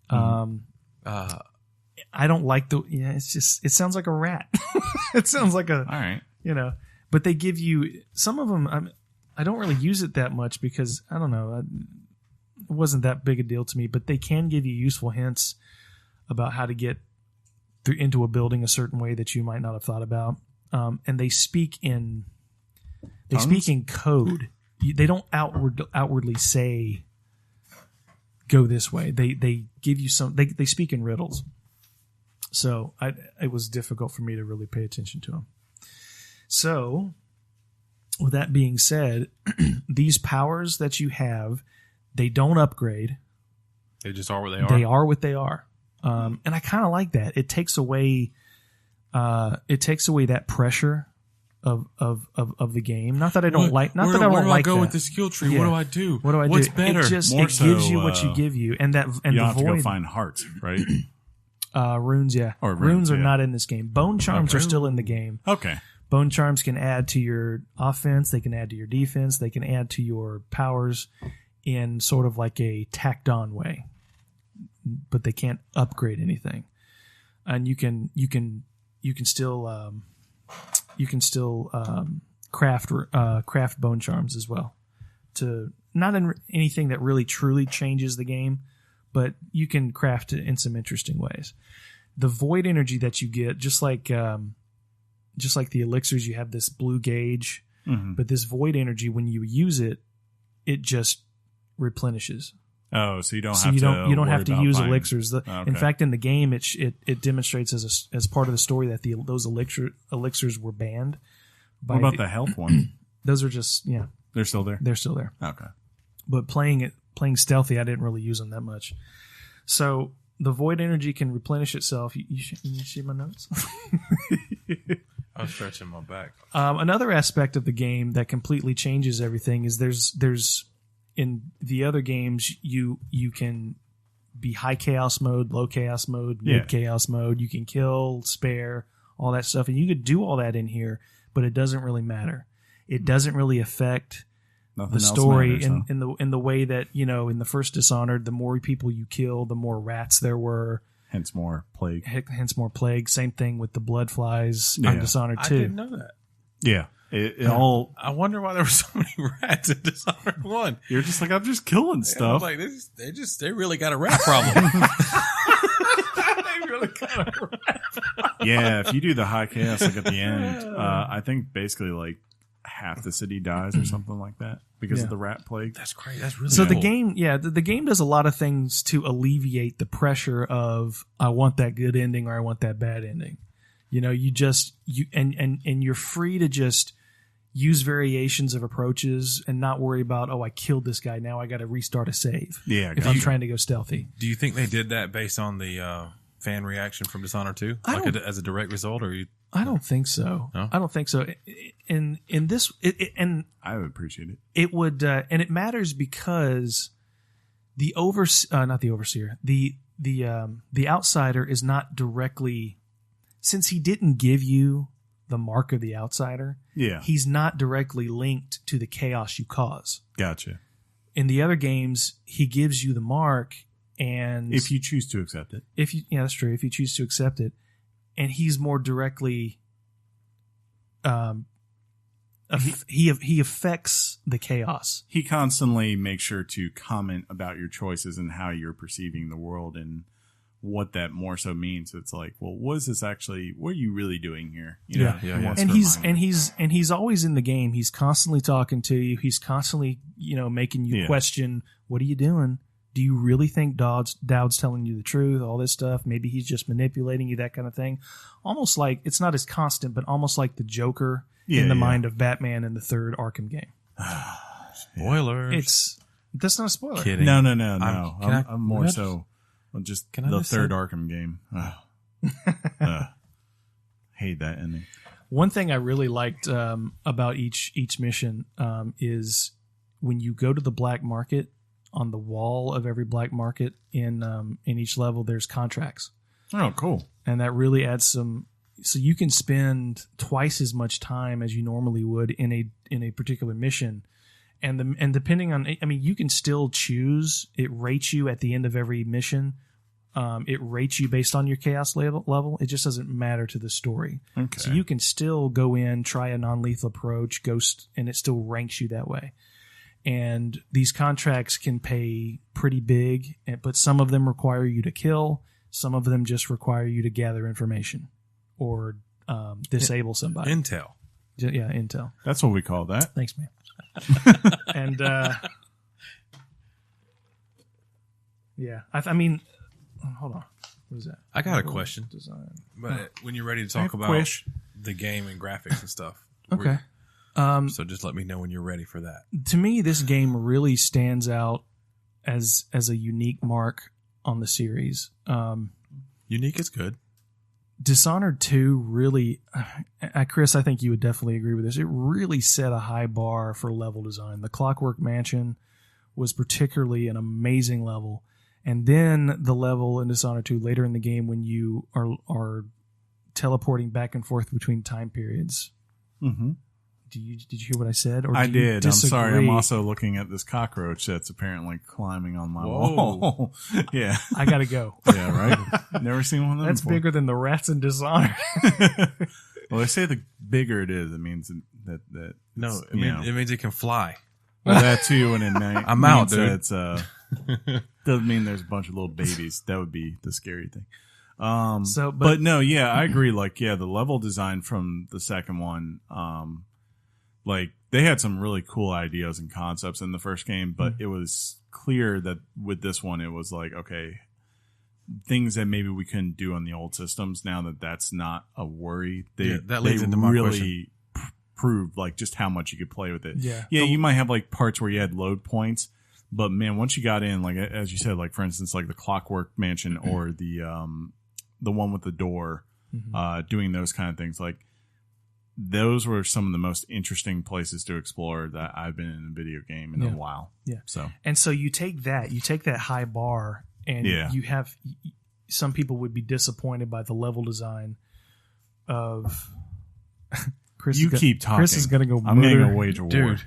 I don't like it sounds like a rat. It sounds like All right. but they give you some of them. I don't really use it that much because I don't know. It wasn't that big a deal to me, but they can give you useful hints about how to get into a building a certain way that you might not have thought about. And they speak in code. They don't outwardly say go this way. They give you some. They speak in riddles. So it was difficult for me to really pay attention to them. So, with that being said, these powers that you have, they don't upgrade. They just are what they are. They are what they are, and I kind of like that. It takes away that pressure of the game. Not that I don't like. Not where, that I where don't do like I go that. with the skill tree? Yeah. What do I do? What do I What's do? better? It just More it gives so, you what you give you, and You the don't have to void go find hearts, right? runes. Yeah, Or runes runes, are yeah. not in this game. Bone charms are still in the game. Okay. Bone charms can add to your offense. They can add to your defense. They can add to your powers in sort of like a tacked on way, but they can't upgrade anything. And you can still craft bone charms as well. To not in anything that really truly changes the game, but you can craft it in some interesting ways. The void energy that you get, just like the elixirs, you have this blue gauge, but this void energy, when you use it, it just replenishes. Oh, so you don't So have you to. don't worry have to about use buying- elixirs. Okay. In fact, in the game, it demonstrates as part of the story that those elixirs were banned. What about the health one? Those are just They're still there. they're still there. Okay. But playing stealthy, I didn't really use them that much. So the void energy can replenish itself. You see my notes? I'm stretching my back. Another aspect of the game that completely changes everything is there's in the other games, you can be high chaos mode, low chaos mode, mid chaos mode. You can kill, spare, all that stuff, and you could do all that in here, but it doesn't really matter. It doesn't really affect the story matters, in the way that, you know, in the first Dishonored, the more people you kill, the more rats there were. Hence more plague. Hence more plague. Same thing with the blood flies in Dishonored 2. I didn't know that. Yeah. It all. I wonder why there were so many rats in Dishonored 1. You're just like, I'm just killing stuff. Like they really got a rat problem. They really got a rat. Yeah, if you do the high chaos like at the end, I think basically like half the city dies or something like that because of the rat plague. That's great. That's really so cool. the game. Yeah, the game does a lot of things to alleviate the pressure of I want that good ending or I want that bad ending. You know, and you're free to just use variations of approaches and not worry about, oh, I killed this guy, now I got to restart a save. Yeah, if I'm trying to go stealthy. Do you think they did that based on the fan reaction from Dishonored 2? As a direct result, or you? I don't think so. No? I don't think so. In this, and I would appreciate it. It would, and it matters because the not the overseer, the outsider is not directly, since he didn't give you the mark of the outsider. Yeah, he's not directly linked to the chaos you cause. Gotcha. In the other games, he gives you the mark, and if you choose to accept it, that's true. If you choose to accept it, and he's more directly, he affects the chaos. He constantly makes sure to comment about your choices and how you're perceiving the world and what that more so means. It's like, well, what is this actually? What are you really doing here? You know, And he's always in the game. He's constantly talking to you. He's constantly, making you question, what are you doing? Do you really think Dowd's telling you the truth? All this stuff. Maybe he's just manipulating you, that kind of thing. Almost like, it's not as constant, but almost like the Joker in the mind of Batman in the third Arkham game. Spoilers. That's not a spoiler. Kidding. No. I'm more so just the third Arkham game. Hate that ending. One thing I really liked about each mission is when you go to the black market, on the wall of every black market in each level, there's contracts. Oh, cool. And that really adds some, so you can spend twice as much time as you normally would in a particular mission. And depending on, you can still choose, it rates you at the end of every mission. It rates you based on your chaos level. It just doesn't matter to the story. Okay. So you can still go in, try a non-lethal approach, ghost, and it still ranks you that way. And these contracts can pay pretty big, but some of them require you to kill. Some of them just require you to gather information or disable somebody. Intel. Yeah, intel. That's what we call that. Thanks, man. And hold on. What is that? I got a question. Design. But when you're ready to talk about the game and graphics and stuff. Okay. So just let me know when you're ready for that. To me, this game really stands out as a unique mark on the series. Unique is good. Dishonored 2 really, Chris, I think you would definitely agree with this. It really set a high bar for level design. The Clockwork Mansion was particularly an amazing level. And then the level in Dishonored 2 later in the game when you are teleporting back and forth between time periods. Mm-hmm. Did you hear what I said? Or I did. I'm sorry. I'm also looking at this cockroach that's apparently climbing on my wall. Yeah. I got to go. Yeah, right? Never seen one of them That's before. bigger than the rats in Dishonored. Well, they say the bigger it is, it means that No, it means it can fly. Well, that too, and I'm out, dude. It's doesn't mean there's a bunch of little babies. That would be the scary thing. But no, yeah, I agree. Like, the level design from the second one, like they had some really cool ideas and concepts in the first game, but it was clear that with this one, it was like, okay, things that maybe we couldn't do on the old systems. Now that's not a worry. That leads into my question. Proved like just how much you could play with it. Yeah. You might have like parts where you had load points, but man, once you got in, like as you said, like for instance, like the Clockwork Mansion or the one with the door, doing those kind of things, like those were some of the most interesting places to explore that I've been in a video game in a while. Yeah. So you take that high bar, and you have some people would be disappointed by the level design of. Chris keep talking. Chris is going to go. I'm getting a wage war. Dude,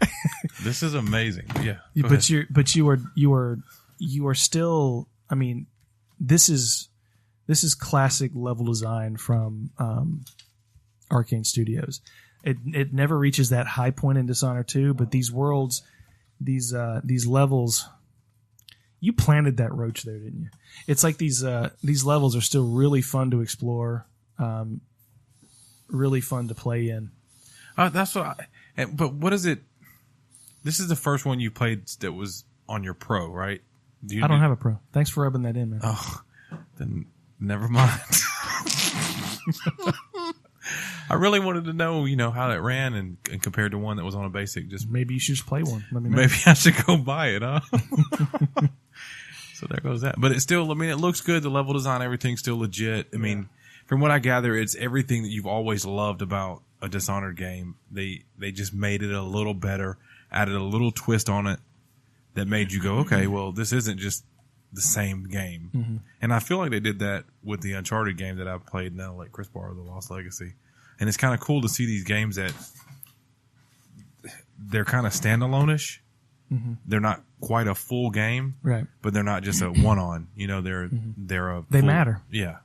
this is amazing. Yeah, you are still. I mean, this is classic level design from Arcane Studios. It never reaches that high point in Dishonored 2, but these worlds, these levels, you planted that roach there, didn't you? It's like these levels are still really fun to explore, really fun to play in. That's what. But what is it? This is the first one you played that was on your Pro, right? I don't have a Pro. Thanks for rubbing that in, man. Oh, then never mind. I really wanted to know, how that ran and compared to one that was on a basic. Just maybe you should just play one. Let me know. Maybe I should go buy it, huh? So there goes that. But it's still, it looks good. The level design, everything's still legit. I mean, from what I gather, it's everything that you've always loved about a Dishonored game. They just made it a little better, added a little twist on it that made you go, okay, well, this isn't just the same game. Mm-hmm. And I feel like they did that with the Uncharted game that I've played now, like Chris borrowed The Lost Legacy. And it's kind of cool to see these games that they're kind of standalone-ish. Mm-hmm. They're not quite a full game, right? But they're not just a one-on. They matter. Yeah,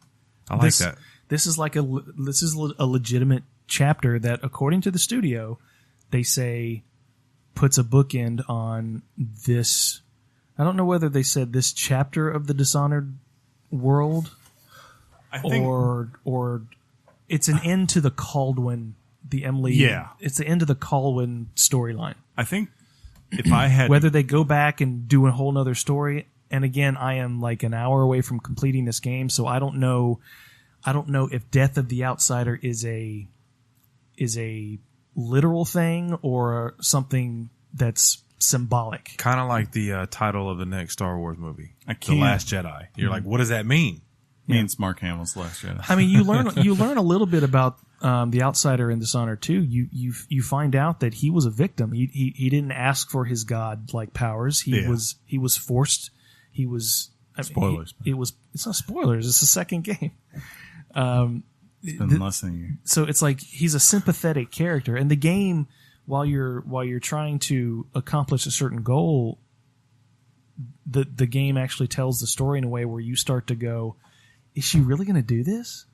I like that. This is a legitimate chapter that, according to the studio, they say puts a bookend on this. I don't know whether they said this chapter of the Dishonored world, or it's an end to the Caldwin, the Emily. Yeah, it's the end of the Caldwin storyline. I think if I had whether they go back and do a whole nother story, and again, I am like an hour away from completing this game, so I don't know if Death of the Outsider is a literal thing or something that's symbolic. Kind of like the title of the next Star Wars movie, The Last Jedi. You're like, what does that mean? It means Mark Hamill's Last Jedi. I mean, you learn a little bit about the Outsider in Dishonored 2. You find out that he was a victim. He didn't ask for his god-like powers. He was forced. He was spoilers. It's not spoilers. It's the second game. It's been less than a year. So it's like he's a sympathetic character, and the game, while you're trying to accomplish a certain goal, the game actually tells the story in a way where you start to go, is she really going to do this?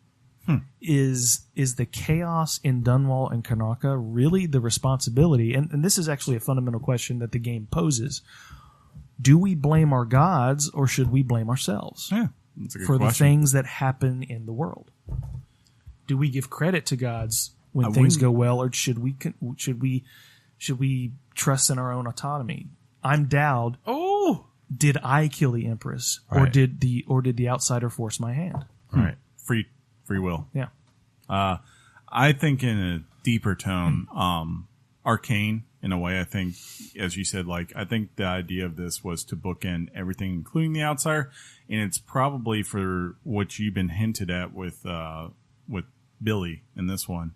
Is the chaos in Dunwall and Karnaca really the responsibility? And this is actually a fundamental question that the game poses. Do we blame our gods, or should we blame ourselves that's a good for question. The things that happen in the world? Do we give credit to gods when things go well, or should we trust in our own autonomy? I'm Dowd. Oh, did I kill the Empress, right. or did the Outsider force my hand? Right, free will. Yeah. I think in a deeper tone, Arcane, in a way, I think, as you said, I think the idea of this was to bookend everything, including the Outsider, and it's probably for what you've been hinted at with Billy in this one,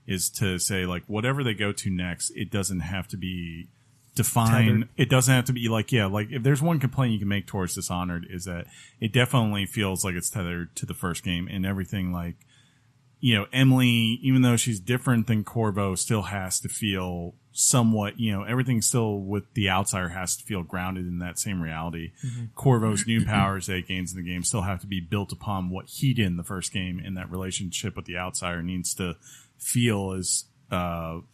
is to say, whatever they go to next, it doesn't have to be defined. Tethered. It doesn't have to be if there's one complaint you can make towards Dishonored, is that it definitely feels like it's tethered to the first game, and everything Emily, even though she's different than Corvo, still has to feel somewhat, everything still with the Outsider has to feel grounded in that same reality. Mm-hmm. Corvo's new powers that he gains in the game still have to be built upon what he did in the first game, and that relationship with the Outsider needs to feel as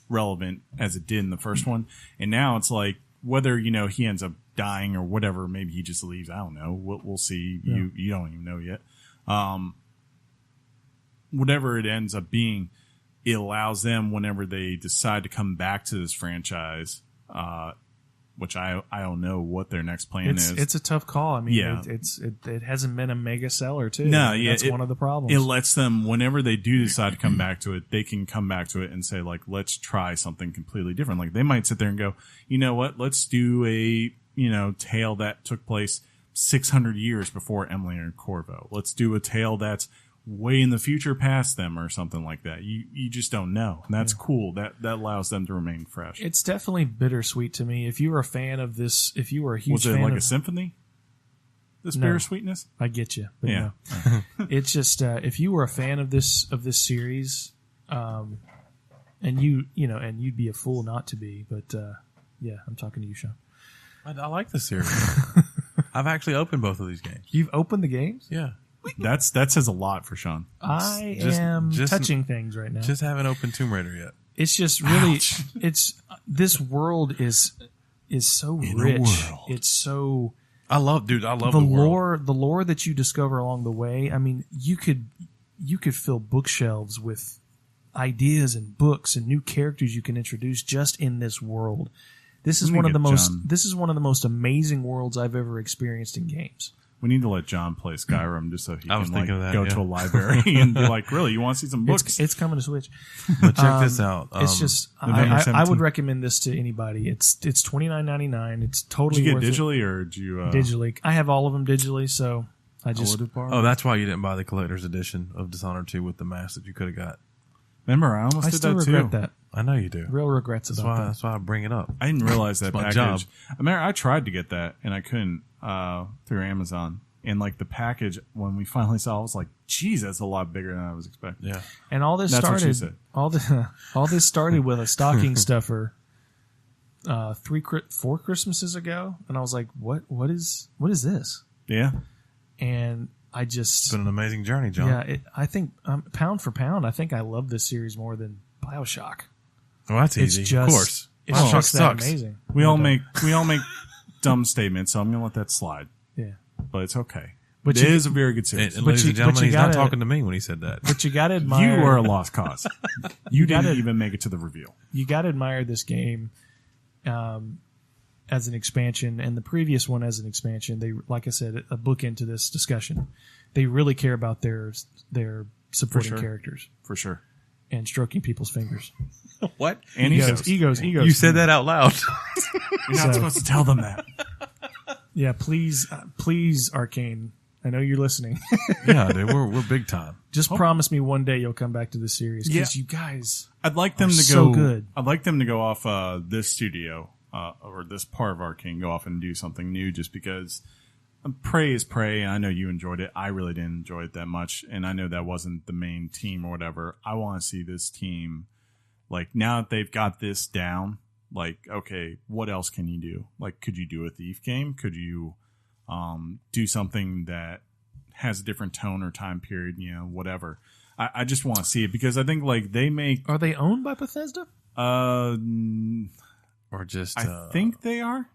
relevant as it did in the first one. And now it's whether he ends up dying or whatever, maybe he just leaves, I don't know, we'll see. You don't even know yet. Whatever it ends up being, it allows them, whenever they decide to come back to this franchise, which I don't know what their next plan is. It's a tough call. I mean, it hasn't been a mega seller too. No, that's one of the problems. It lets them, whenever they do decide to come back to it, they can come back to it and say, let's try something completely different. They might sit there and go, you know what, let's do a tale that took place 600 years before Emily and Corvo. Let's do a tale that's way in the future past them or something like that. You just don't know. And that's cool. That allows them to remain fresh. It's definitely bittersweet to me. If you were a fan of this, if you were a huge fan Was it like of, a symphony? This No. bittersweetness? I get you. But Yeah. no. It's just if you were a fan of this series, and you'd be a fool not to be. But yeah, I'm talking to you, Sean. I like the series. I've actually opened both of these games. You've opened the games. Yeah. That says a lot for Sean. I Just- am just- touching things right now. Just haven't opened Tomb Raider yet. It's just really, Ouch. it's this world is so In a rich. world. It's so I love the the world. lore that you discover along the way. I mean, you could fill bookshelves with ideas and books and new characters you can introduce just in this world. This is Let me one of get the most John. this is one of the most amazing worlds I've ever experienced in games. We need to let John play Skyrim just so he I was can like thinking of that, go yeah. to a library and be like, really, you want to see some books? It's coming to Switch. But check this out. It's just November I 17th. would recommend this to anybody. It's $29.99. It's Did totally you get worth digitally or did you it. Digitally. I have all of them digitally, so I just Oh, that's why you didn't buy the collector's edition of Dishonored 2 with the mask that you could have got. Remember, I almost I did still that regret too. that. I know you do. Real regrets about that. That's why I bring it up. I didn't realize that It's my package. job. I mean, I tried to get that and I couldn't through Amazon. And like the package, when we finally saw, it, I was like, "Geez, that's a lot bigger than I was expecting." Yeah. And all this That's what she started said. all this started with a stocking stuffer 4 Christmases ago, and I was like, what is this? Yeah, And I It's just been an amazing journey, John. yeah, I think pound for pound, I think I love this series more than BioShock. Well, that's It's easy. just Of course. it's BioShock just that sucks. amazing. we all make dumb statements, so I'm gonna let that slide. Yeah. But it's okay. But It you- is a very good series. And ladies you- and gentlemen, but you he's not gotta- talking to me when he said that. But you got to admire You are a lost cause. You didn't gotta- even make it to the reveal. you got to admire this game as an expansion, and the previous one as an expansion. They, like I said, a book into this discussion. They really care about their supporting sure. characters For sure. and stroking people's fingers. What? And Egos. You said that out loud. You're not So- supposed to tell them that. Yeah, please, Arcane. I know you're listening. Yeah, dude, we're big time. Just promise me one day you'll come back to the series because you guys. I'd like them Are to go. so good. I'd like them to go off this studio or this part of Arcane, go off and do something new. Just because Prey is Prey, and I know you enjoyed it. I really didn't enjoy it that much, and I know that wasn't the main team or whatever. I want to see this team, like now that they've got this down. Like, okay, what else can you do? Like, could you do a Thief game? Could you do something that has a different tone or time period? You know, whatever. I just want to see it because I think like they make. Are they owned by Bethesda? Or just I think they are.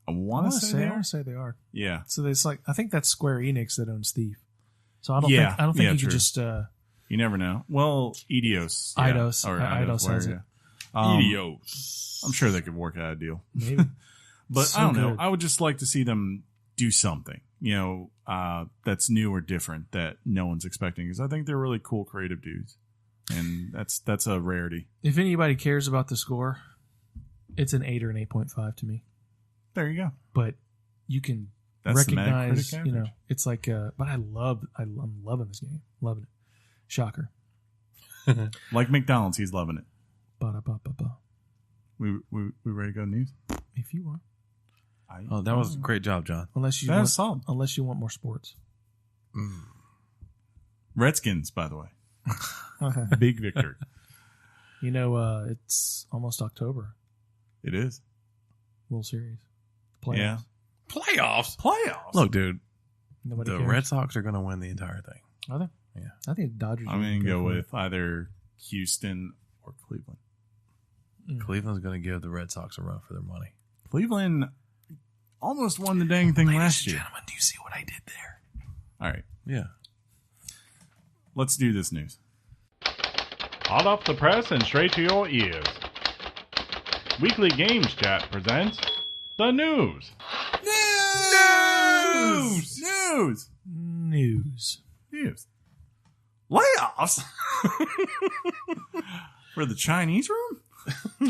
I want to say they I are. want to say they are. Yeah. So it's like I think that's Square Enix that owns Thief. So I don't Yeah. think I don't think Yeah, you true. could just You never know. Well, Eidos. Yeah. Eidos. Or Eidos has where, it. yeah. Idios. I'm sure they could work out a deal. maybe. But So I don't know. good. I would just like to see them do something, you know, that's new or different that no one's expecting. Because I think they're really cool, creative dudes, and that's a rarity. If anybody cares about the score, it's an 8 or an 8.5 to me. There you go. But you can That's the recognize, Metacritic you know, average. it's like. But I'm loving this game. Loving it. Shocker. Like McDonald's, he's loving it. Ba-da-ba-ba-ba. We ready to go to news? If you are, Oh, that was a great job, John. unless you That's want, solid. unless you want more sports. Redskins, by the way, big victory. You know, it's almost October. It is. World Series. Playoffs. Yeah. Playoffs. Look, dude, Nobody the cares. Red Sox are going to win the entire thing. Are they? Yeah. I think the Dodgers. I'm are going to go for it. with either Houston or Cleveland. Cleveland's going to give the Red Sox a run for their money. Cleveland almost won the dang thing last year. Gentlemen, do you see what I did there? All right, Yeah. let's do this news. Hot off the press and straight to your ears. Weekly Games Chat presents the news. News. Layoffs? For the Chinese room?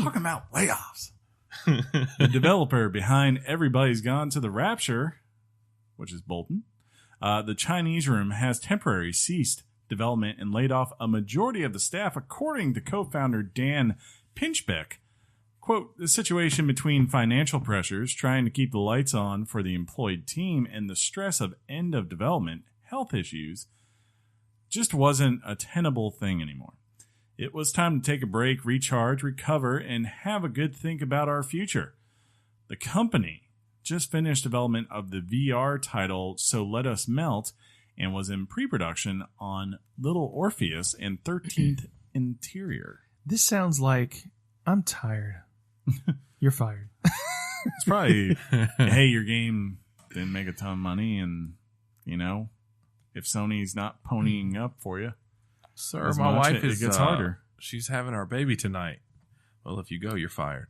Talking about layoffs. The developer behind Everybody's Gone to the Rapture, which is Bolton, the Chinese room has temporarily ceased development and laid off a majority of the staff, according to co-founder Dan Pinchbeck. Quote, the situation between financial pressures, trying to keep the lights on for the employed team, and the stress of end of development, health issues, just wasn't a tenable thing anymore. It was time to take a break, recharge, recover, and have a good think about our future. The company just finished development of the VR title So Let Us Melt and was in pre-production on Little Orpheus and 13th Interior. This sounds like I'm tired. You're fired. It's probably, hey, your game didn't make a ton of money, and, you know, if Sony's not ponying up for you, Sir, as my much, wife it gets harder. She's having our baby tonight. Well, if you go, you're fired.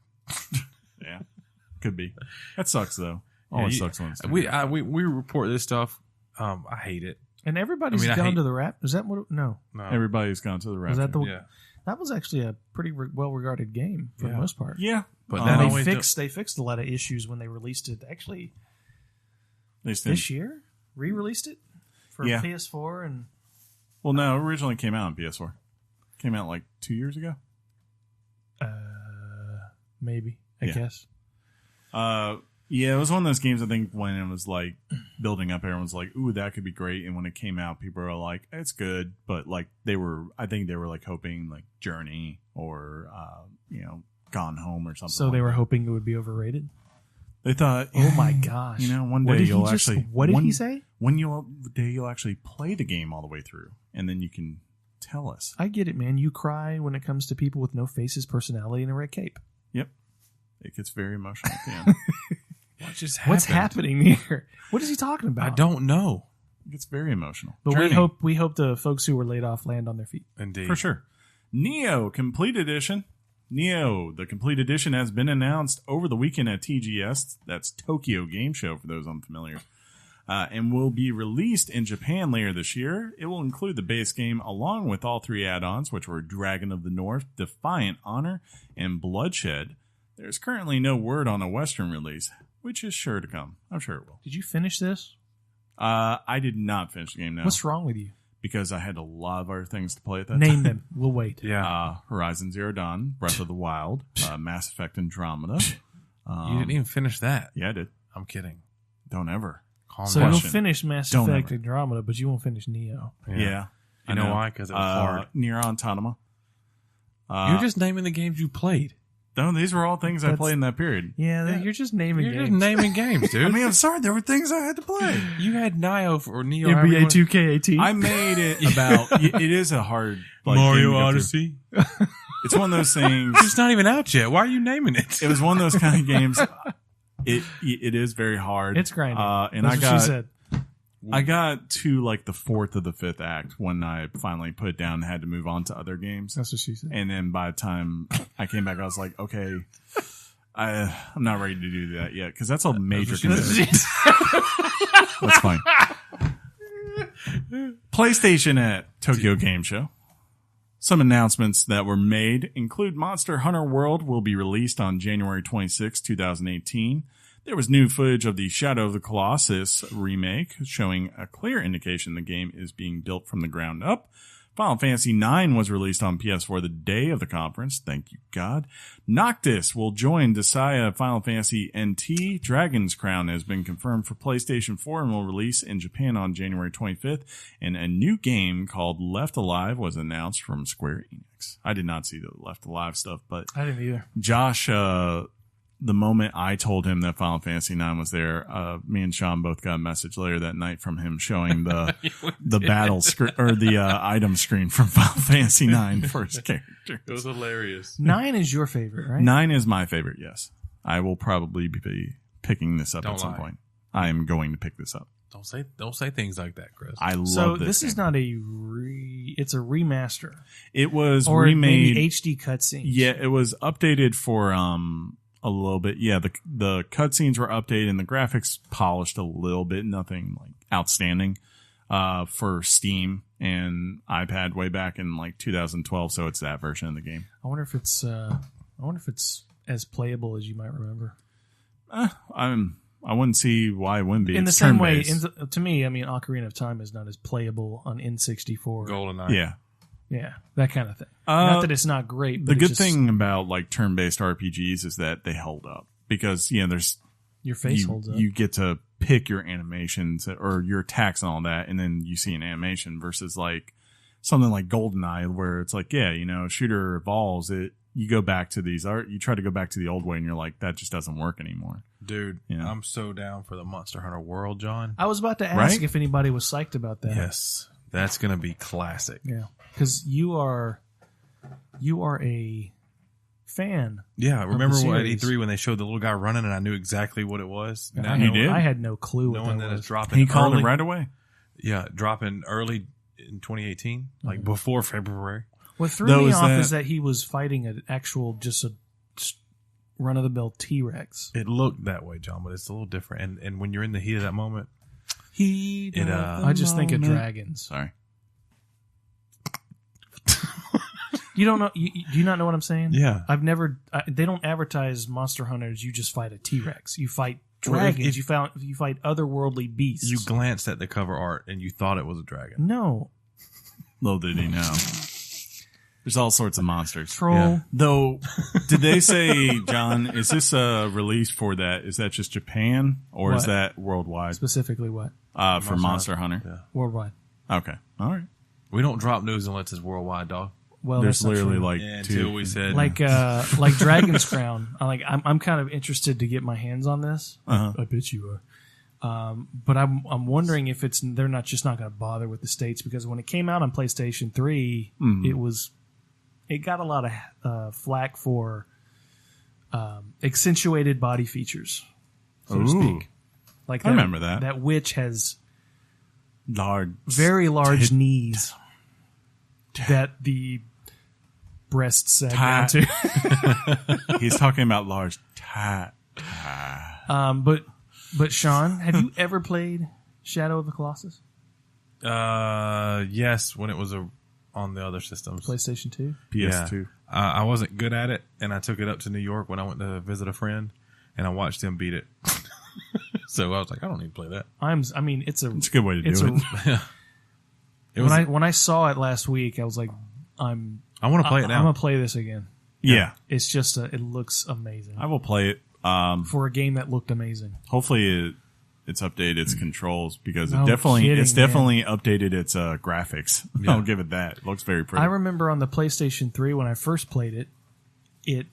Yeah, could be. That sucks, though. Always sucks when it's we report this stuff. I hate it. And everybody's I gone to the rap. Is that what? No. Everybody's gone to the rap. Was that the? Yeah. That was actually a pretty well-regarded game for the most part. Yeah, But And that they fixed a lot of issues when they released it. Actually, they still, this year re-released it for PS4 and. well, no, it originally came out on PS4. Came out like 2 years ago. Maybe I guess. Yeah, it was one of those games, I think, when it was like building up, everyone's like, ooh, that could be great. And when it came out, people were like, it's good. But like I think they were like hoping like Journey or, Gone Home or something. So they were hoping it would be overrated. They thought, Oh my gosh! you know, one day you'll actually. What did he say? One day you'll actually play the game all the way through, and then you can tell us. I get it, man. You cry when it comes to people with no faces, personality, and a red cape. Yep. It gets very emotional at the end. What just happened? What's happening here? What is he talking about? I don't know. It gets very emotional. But Journey. we hope the folks who were laid off land on their feet. Indeed. For sure. Neo Complete Edition. Neo, the Complete Edition, has been announced over the weekend at TGS. That's Tokyo Game Show, for those unfamiliar. And will be released in Japan later this year. It will include the base game along with all 3 add-ons, which were Dragon of the North, Defiant Honor, and Bloodshed. There's currently no word on a Western release, which is sure to come. I'm sure it will. Did you finish this? I did not finish the game now. What's wrong with you? Because I had a lot of other things to play at that time. Name them. We'll wait. Yeah. Horizon Zero Dawn, Breath of the Wild, Mass Effect Andromeda. You didn't even finish that. Yeah, I did. I'm kidding. Don't ever. Calm So down. you'll finish Mass Don't Effect ever. Andromeda, but you won't finish Neo. Yeah. You know why? Because it was hard. Nier Automata. You're just naming the games you played. No, these were all things I That's- played in that period. Yeah, you're just naming You're games. just naming games, dude. I mean, I'm sorry, there were things I had to play. You had Neo or Neo. however you NBA want- 2K18. I made it about. It is a hard like, Mario game to go through. Odyssey. It's one of those things. It's not even out yet. Why are you naming it? It was one of those kind of games. It is very hard. It's grinding. And That's what she said. I got to like the 4th of the 5th act when I finally put it down and had to move on to other games. That's what she said. And then by the time I came back, I was like, okay, I'm not ready to do that yet because that's a major commitment. That's fine. PlayStation at Tokyo Game Show. Some announcements that were made include Monster Hunter World will be released on January 26, 2018. There was new footage of the Shadow of the Colossus remake, showing a clear indication the game is being built from the ground up. Final Fantasy IX was released on PS4 the day of the conference. Thank you, God. Noctis will join Desaya Final Fantasy NT. Dragon's Crown has been confirmed for PlayStation 4 and will release in Japan on January 25th. And a new game called Left Alive was announced from Square Enix. I did not see the Left Alive stuff, but I didn't either. Josh, the moment I told him that Final Fantasy IX was there, me and Sean both got a message later that night from him showing the battle screen or the item screen from Final Fantasy IX for his character. It was hilarious. 9 is your favorite, right? 9 is my favorite. Yes, I will probably be picking this up Don't at some lie. point. I am going to pick this up. Don't say things like that, Chris. I love So this. this is game. not it's a remaster It was or remade. maybe HD cutscenes. Yeah, it was updated for a little bit. Yeah, the cutscenes were updated and the graphics polished a little bit. Nothing like outstanding for Steam and iPad way back in like 2012. So it's that version of the game. I wonder if it's as playable as you might remember. I'm I wouldn't see why it wouldn't be. In the It's same way, turn-based. to me, I mean, Ocarina of Time is not as playable on N64. GoldenEye. Yeah. Yeah, that kind of thing. Not that it's not great. But The good it's just, thing about like turn-based RPGs is that they hold up because there's your face holds up. You get to pick your animations or your attacks and all that, and then you see an animation versus like something like GoldenEye where it's like, shooter evolves. You go back to you try to go back to the old way, and you're like, that just doesn't work anymore. Dude, Yeah. I'm so down for the Monster Hunter World, John. I was about to ask Right? if anybody was psyched about that. Yes, that's gonna be classic. Yeah, because you are a fan. Yeah, remember the at series. E3 when they showed the little guy running, and I knew exactly what it was. And Now I, You did? I had no clue what knowing that that was. it's dropping. He called early, it right away. Yeah, dropping early in 2018, like before February. What threw Though me is off that- is that he was fighting an actual just a run-of-the-mill T-Rex. It looked that way, John, but it's a little different. And when you're in the heat of that moment, I just think of dragons. Sorry. You don't know? Do you not know what I'm saying? Yeah. I've never. They don't advertise Monster Hunters. You just fight a T-Rex. You fight Well, if- dragons. You fight otherworldly beasts. you glanced at the cover art and you thought it was a dragon. no Little did he know. There's all sorts of monsters. troll. Yeah. Though, did they say, John, is this a release for that? Is that just Japan or is What? that worldwide? Specifically, what For Monster Hunter? Yeah. worldwide? Okay. All right. We don't drop news unless it's worldwide, dog. Well, There's that's not literally true. like Yeah, two. until we said like Dragon's Crown. I'm kind of interested to get my hands on this. Uh-huh. I bet you are. But I'm wondering if they're not going to bother with the states, because when it came out on PlayStation 3, it got a lot of flack for accentuated body features, so to Ooh. speak. Like I remember that. That witch has Large. very large knees that the breasts sag down Tight. to. He's talking about large tat. But Sean, have you ever played Shadow of the Colossus? yes, when it was on the other systems. PlayStation 2? PS2. I wasn't good at it, and I took it up to New York when I went to visit a friend, and I watched him beat it. So I was like, I don't need to play that. It's a It's a good way to do it. It was, when I saw it last week, I was like, I want to play it I'm now. gonna play this again. Yeah. It's just it looks amazing I will play it. for a game that looked amazing. Hopefully it's updated its controls because No it's kidding, definitely updated its graphics. Yeah. I'll give it that. It looks very pretty. I remember on the PlayStation 3 when I first played it, it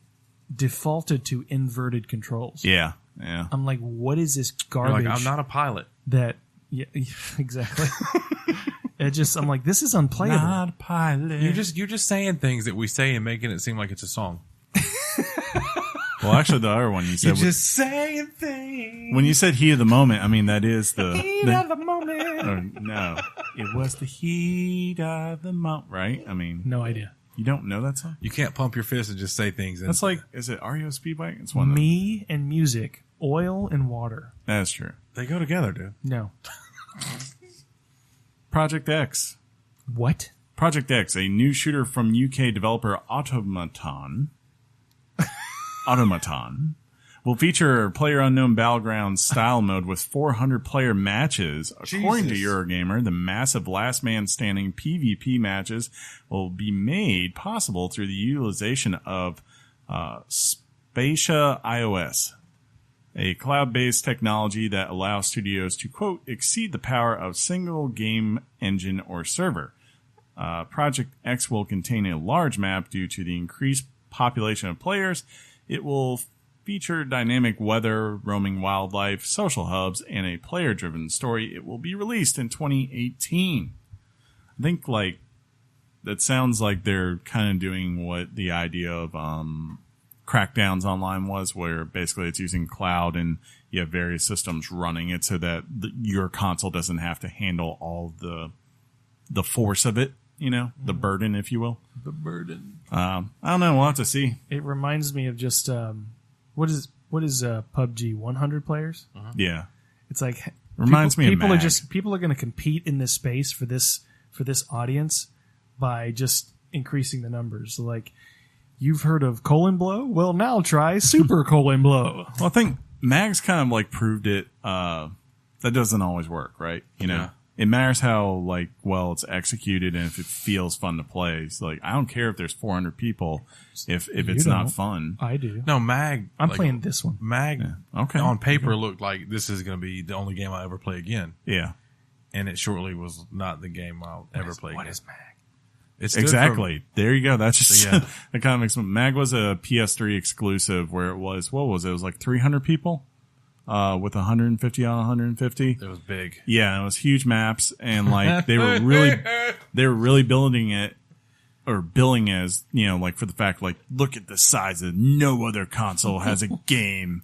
defaulted to inverted controls. Yeah. Yeah. I'm like, what is this You're garbage? like, I'm not a pilot. that. Yeah, exactly. I'm like, this is unplayable. Not a pilot. You're just saying things that we say and making it seem like it's a song. Well, actually, the other one you said saying things. when you said heat of the moment. I mean, that is the the moment. or no, it was the heat of the moment, right? I mean, No idea. you don't know that song? You can't pump your fist and just say things. And That's like, is it REO Speedbike? It's one. Me and music, oil and water. That's true. they go together, dude. No. Project X. What? Project X, a new shooter from UK developer Automaton, will feature PlayerUnknown Battlegrounds style mode with 400 player matches. According to Jesus. Eurogamer, the massive last man standing PvP matches will be made possible through the utilization of Spacia iOS, a cloud-based technology that allows studios to, quote, exceed the power of single game engine or server. Project X will contain a large map due to the increased population of players. It will feature dynamic weather, roaming wildlife, social hubs, and a player-driven story. It will be released in 2018. I think, like, that sounds like they're kind of doing what the idea of Crackdowns Online was, where basically it's using cloud and you have various systems running it so that your console doesn't have to handle all the force of it, the burden, if you will. The burden. I don't know. We'll have to see. It reminds me of just what is PUBG 100 players? Yeah. It's like Reminds me of people are Mag. people are going to compete in this space for this audience by just increasing the numbers. So like, you've heard of colon blow? Well, now try super colon blow. Well, I think Mag's kind of like proved it. That doesn't always work, right? You know, Yeah. it matters how like well it's executed and if it feels fun to play. So, like, I don't care if there's 400 people if it's not fun. I do. No, Mag. I'm playing this one. Mag. Okay. On paper, looked like this is going to be the only game I ever play again, Yeah, and it shortly was not the game I'll ever play. What again. is Mag? It stood exactly. There you go. That's just Yeah. that kind of makes Mag was a PS3 exclusive where it was what was it? It was like 300 people with 150 on 150. For, it was big. Yeah, it was huge maps, and like they were really building it or billing as, you know, like for the fact like look at the size of no other console has a game,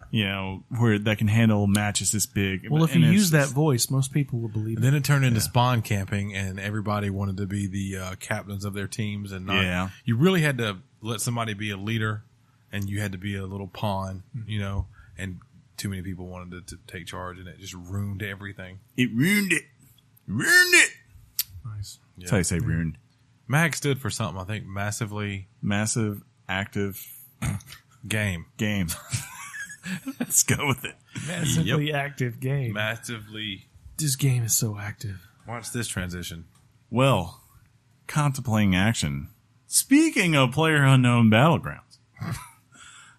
you know, where that can handle matches this big. Well, if And you it's use that just- voice, most people will believe And it. then it turned into spawn camping, and everybody wanted to be the captains of their teams, and not, Yeah. you really had to let somebody be a leader, and you had to be a little pawn, you know, and too many people wanted to take charge, and it just ruined everything. it ruined it. Nice. That's how you say ruined. MAG stood for something, I think, massively Massive active game. game. Let's go with it. Massively active game. Massively. This game is so active. Watch this transition. Well, contemplating action. Speaking of PlayerUnknown Battlegrounds,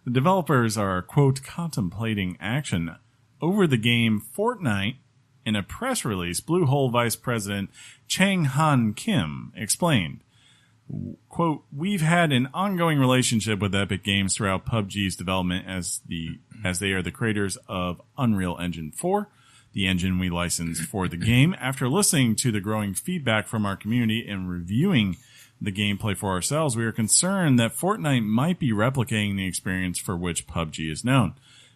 the developers are, quote, contemplating action over the game Fortnite. In a press release, Blue Hole Vice President Chang Han Kim explained, quote, we've had an ongoing relationship with Epic Games throughout PUBG's development as they are the creators of Unreal Engine 4, the engine we licensed for the game. After listening to the growing feedback from our community and reviewing the gameplay for ourselves, we are concerned that Fortnite might be replicating the experience for which PUBG is known.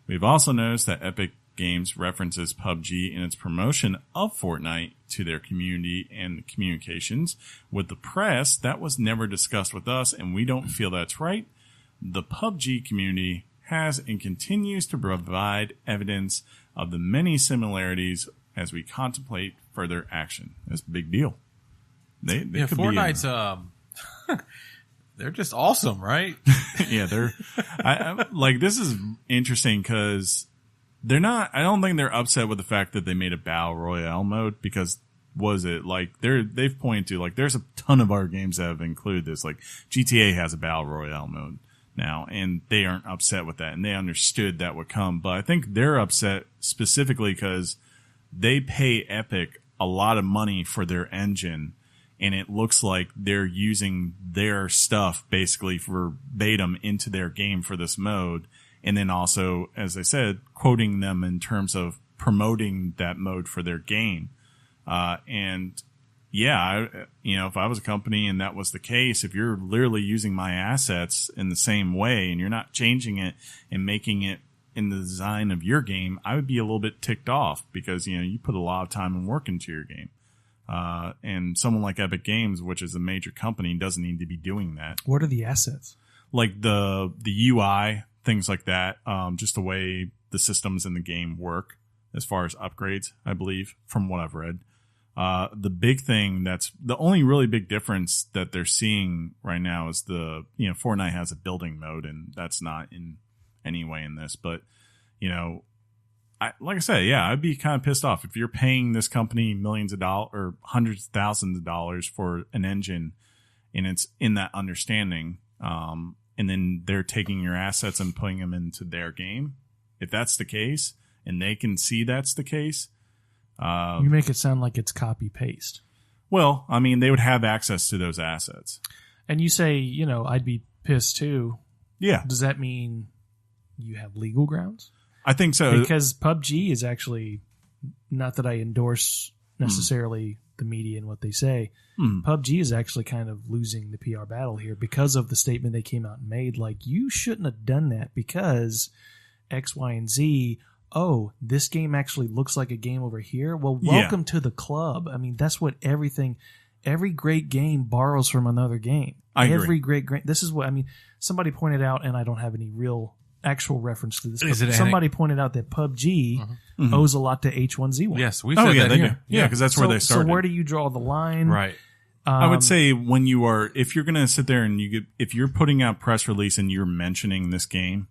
We've also noticed that Epic Games references PUBG in its promotion of Fortnite to their community and communications with the press. That was never discussed with us, and we don't feel that's right. The PUBG community has and continues to provide evidence of the many similarities as we contemplate further action. That's a big deal. They could Fortnite's be they're just awesome, right? yeah, they're I like this is interesting because they're not. I don't think they're upset with the fact that they made a battle royale mode because was it like they've pointed to like there's a ton of our games that have included this. Like GTA has a battle royale mode now, and they aren't upset with that, and they understood that would come. But I think they're upset specifically because they pay Epic a lot of money for their engine. And it looks like they're using their stuff basically verbatim into their game for this mode. And then also, as I said, quoting them in terms of promoting that mode for their game. And yeah, if I was a company and that was the case, if you're literally using my assets in the same way and you're not changing it and making it in the design of your game, I would be a little bit ticked off because, you put a lot of time and work into your game. And someone like Epic Games, which is a major company, doesn't need to be doing that. What are the assets? Like the UI, things like that. Just the way the systems in the game work as far as upgrades, I believe, from what I've read. The big thing that's the only really big difference that they're seeing right now is Fortnite has a building mode, and that's not in any way in this. But, like I said, yeah, I'd be kind of pissed off if you're paying this company millions of dollars or hundreds of thousands of dollars for an engine and it's in that understanding. And then they're taking your assets and putting them into their game. If that's the case and they can see that's the case. You make it sound like it's copy paste. Well, I mean, they would have access to those assets. And you say, I'd be pissed too. Yeah. Does that mean you have legal grounds? I think so. Because PUBG is actually, not that I endorse necessarily the media and what they say, PUBG is actually kind of losing the PR battle here because of the statement they came out and made. Like, you shouldn't have done that because X, Y, and Z. Oh, this game actually looks like a game over here. Well, welcome to the club. I mean, that's what every great game borrows from another game. I agree. Every great, this is what, somebody pointed out, and I don't have any real actual reference to this. Is But it somebody pointed out that PUBG owes a lot to H1Z1. Yes, we said that they here. do. Yeah, because that's where they started. So where do you draw the line? Right. I would say if you're going to sit there and if you're putting out press release and you're mentioning this game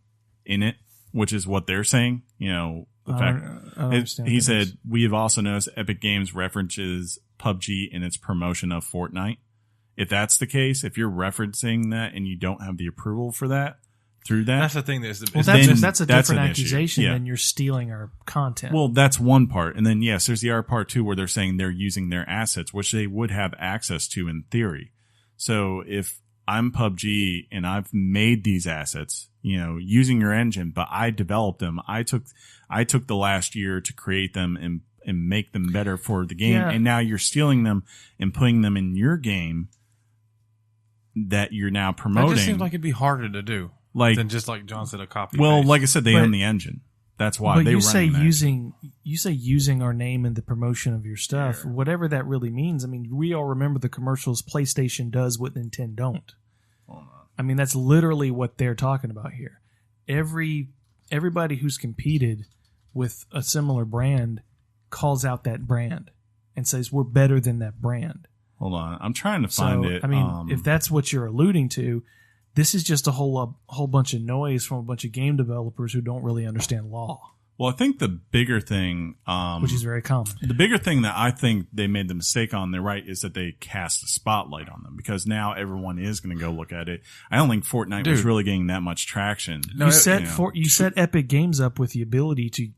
in it, which is what they're saying. The fact I don't understand he what that said, is. we have also noticed Epic Games references PUBG in its promotion of Fortnite. If that's the case, if you're referencing that and you don't have the approval for that through that, That's the thing. That's Well, then that's a that's different an issue. accusation Yeah. than you're stealing our content. well, that's one part. And then, yes, there's the other part too, where they're saying they're using their assets, which they would have access to in theory. So if I'm PUBG and I've made these assets, using your engine, but I developed them, I took the last year to create them and make them better for the game. Yeah. And now you're stealing them and putting them in your game that you're now That promoting. just seems like it'd be harder to do than just like John said, a copy. Well, paste. like I said, they But- own the engine. That's why but they you run say that. using our name in the promotion of your stuff, whatever that really means. I mean, we all remember the commercials. PlayStation does what Nintendo don't. I mean, that's literally what they're talking about here. Everybody who's competed with a similar brand calls out that brand and says we're better than that brand. Hold on, I'm trying to find it. I mean, if that's what you're alluding to, this is just a whole bunch of noise from a bunch of game developers who don't really understand law, well, I think the bigger thing, which is very common. the bigger thing that I think they made the mistake on, they're right, is that they cast a spotlight on them because now everyone is going to go look at it. I don't think Fortnite was Dude. really getting that much traction. No, You it- set you you set Epic Games up with the ability to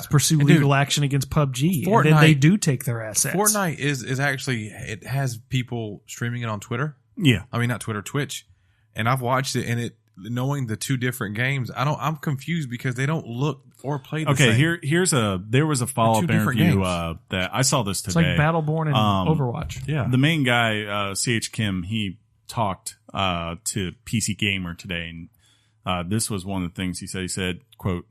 pursue And dude, legal action against PUBG, and Fortnite- then they do take their assets. Fortnite is actually, it has people streaming it on Twitter. Yeah. I mean, not Twitter, Twitch. And I've watched it, and knowing the two different games, I'm confused because they don't look or play the same. There was a follow-up They're two different interview games. that I saw this It's today. like Battleborn and Um, Overwatch. Yeah. The main guy, CH Kim, he talked to PC Gamer today, and this was one of the things he said. He said, quote,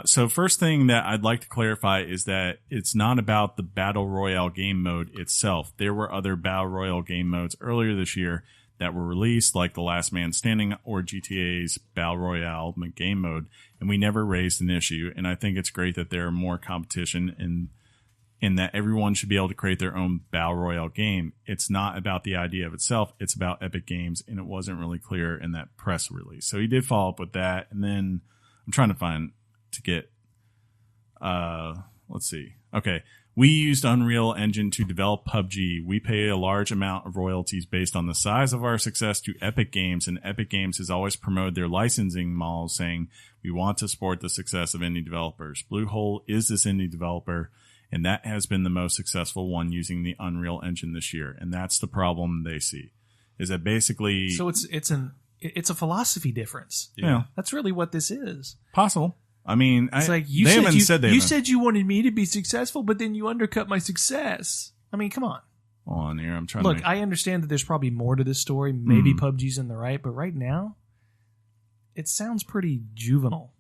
so first thing that I'd like to clarify is that it's not about the Battle Royale game mode itself. There were other Battle Royale game modes earlier this year that were released, like The Last Man Standing or GTA's Battle Royale game mode, and we never raised an issue. And I think it's great that there are more competition and that everyone should be able to create their own Battle Royale game. It's not about the idea of itself. It's about Epic Games, and it wasn't really clear in that press release. So he did follow up with that, and then I'm trying to get, let's see. Okay. We used Unreal Engine to develop PUBG. We pay a large amount of royalties based on the size of our success to Epic Games, and Epic Games has always promoted their licensing model, saying we want to support the success of indie developers. Bluehole is this indie developer, and that has been the most successful one using the Unreal Engine this year. And that's the problem they see, is that basically, So it's a philosophy difference. That's really what this is. possible. I mean, It's like they haven't said they you haven't. said you wanted me to be successful, but then you undercut my success. I mean, come on. Hold on here. I'm trying Look, to. I understand that there's probably more to this story. Maybe Mm-hmm. PUBG's in the right, but right now, it sounds pretty juvenile.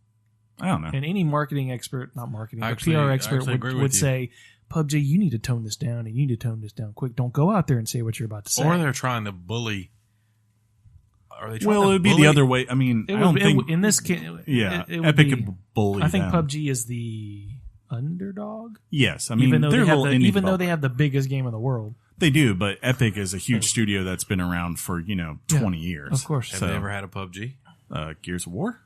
I don't know. And any marketing expert, not marketing, but Actually- PR I expert actually agree with would you. say, PUBG, you need to tone this down, and you need to tone this down quick. Don't go out there and say what you're about to say. Or they're trying to bully. Are they trying Well, to it would be bully? the other way. I mean, It I would- don't it think. would- in this case, Yeah, it would Epic be- could bully. I think them. PUBG is the underdog. Yes, I mean Even though they're they a have little the, indie even though they developer. have the biggest game in the world, They do, but Epic is a huge studio that's been around for 20 years. of course. Have So, they ever had a PUBG? Gears of War.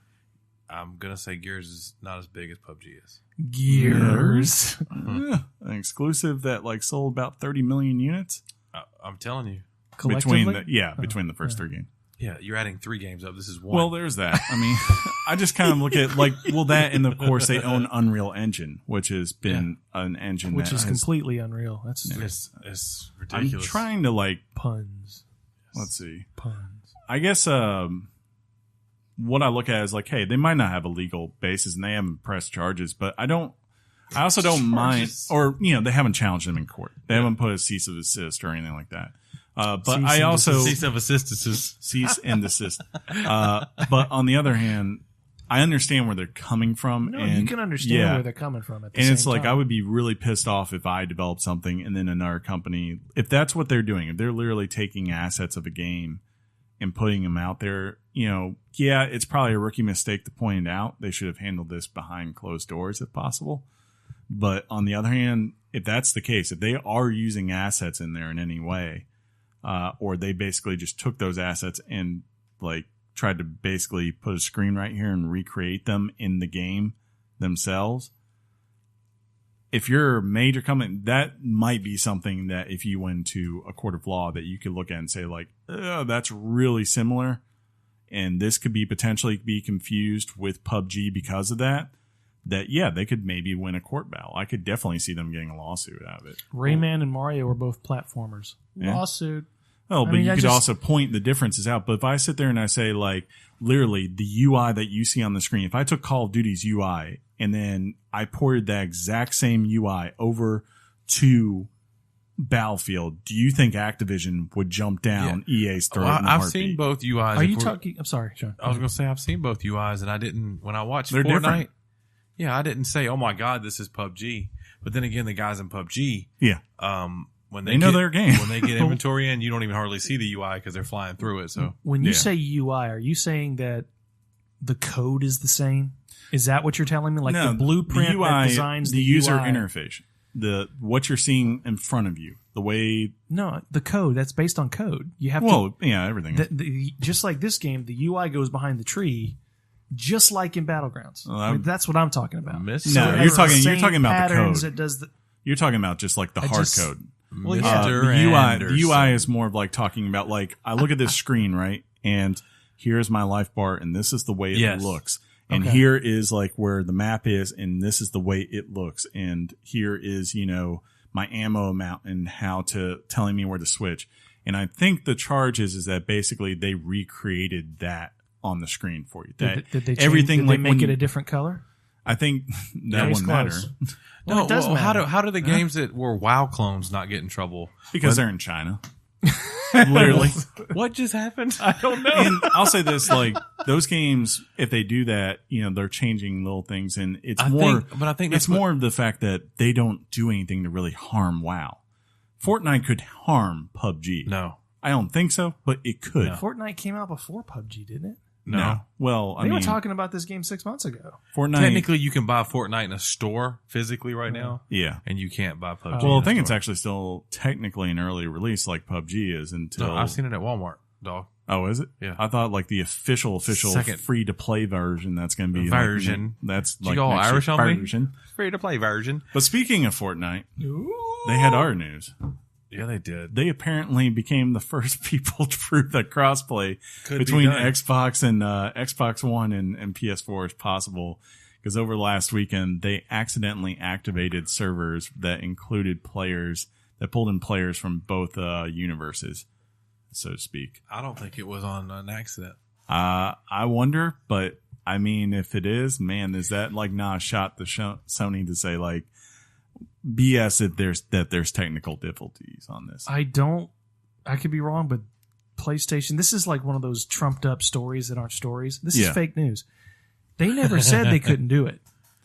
I'm gonna say Gears is not as big as PUBG is. Gears. Yeah, an exclusive that sold about 30 million units I'm telling you. between Collectively? between the first three games. Yeah, you're adding 3 games up. This is one. Well, there's that. I mean, I just kind of look at that, and of course they own Unreal Engine, which has been an engine which that is has, completely unreal. That's it's I'm ridiculous. trying to puns. let's see. Puns. I guess what I look at is hey, they might not have a legal basis and they haven't pressed charges, but I also don't mind, or they haven't challenged them in court. They haven't put a cease of desist or anything like that. But Cease I and also Cease of assistances. cease and desist. But on the other hand, I understand where they're coming from. No, and you can understand where they're coming from. At the And same it's time. I would be really pissed off if I developed something and then another company, if that's what they're doing, if they're literally taking assets of a game and putting them out there, yeah, it's probably a rookie mistake to point it out. They should have handled this behind closed doors if possible. But on the other hand, if that's the case, if they are using assets in there in any way, or they basically just took those assets and tried to basically put a screen right here and recreate them in the game themselves. If you're a major company, that might be something that if you went to a court of law that you could look at and say like, oh, that's really similar. And this could be potentially be confused with PUBG because of that. That, yeah, they could maybe win a court battle. I could definitely see them getting a lawsuit out of it. Rayman and Mario are both platformers. Yeah. Lawsuit. Oh, but you could also point the differences out. But if I sit there and I say, like, literally the UI that you see on the screen, if I took Call of Duty's UI and then I ported that exact same UI over to Battlefield, do you think Activision would jump down EA's throat in a I've heartbeat? seen both UIs. Are you talking? I'm sorry, Sean. I was going to say I've seen both UIs, and I didn't, when I watched They're Fortnite, different. yeah, I didn't say, oh my God, this is PUBG. But then again, the guys in PUBG, Yeah. when They know their game. when they get inventory in, you don't even hardly see the UI because they're flying through it. So When you Yeah. say UI, are you saying that the code is the same? Is that what you're telling me? Like No, the blueprint the UI, that designs the user UI? interface, what you're seeing in front of you, the way. No, the code. That's based on code. You have to. Well, yeah, everything. Just like this game, the UI goes behind the tree, just like in Battlegrounds. Well, I mean, that's what I'm talking about. Miss No, It you're has talking- the you're same talking about the patterns. code. It does the. You're talking about just like the I hard just- code. Well, yeah. Mr. The UI Anderson. is more of like talking about like I look at this screen, right, and here's my life bar, and this is the way it Yes. looks, and Okay. here is like where the map is, and this is the way it looks, and here is my ammo amount and how to telling me where to switch, and I think the charge is that basically they recreated that on the screen for you. That Did they change, everything did like they make when it you- a different color? I think that Case wouldn't matter closed. No, Well, it does matter. how do the games that were WoW clones not get in trouble? because they're in China. Literally. What just happened? I don't know. And I'll say this, like those games, if they do that, they're changing little things, and it's I more. think- but I think it's that's what- more of the fact that they don't do anything to really harm WoW. Fortnite could harm PUBG. No, I don't think so, but it could. Fortnite came out before PUBG, didn't it? no. Well, I They mean, were talking about this game 6 months ago. Fortnite. Technically, you can buy Fortnite in a store physically right now, yeah. and you can't buy PUBG. Well, in I think a it's store. actually still technically an early release, like PUBG is until. No, I've seen it at Walmart, dog. Oh, is it? Yeah. I thought like the official Second. free to play version. That's going to be Version. That's Did you like go all next Irish year. on me? Version. Free to play version. But speaking of Fortnite, they had our news. Yeah, they did. They apparently became the first people to prove that crossplay Could be between done. Xbox and Xbox One and PS4 is possible. Because over last weekend, they accidentally activated servers that included players that pulled in players from both universes, so to speak. I don't think it was on an accident. I wonder, but I mean, if it is, man, is that like not a shot to Sony to say like BS that there's technical difficulties on this? I could be wrong, but PlayStation, this is like one of those trumped up stories that aren't stories. This is Yeah. fake news. They never said they couldn't do it.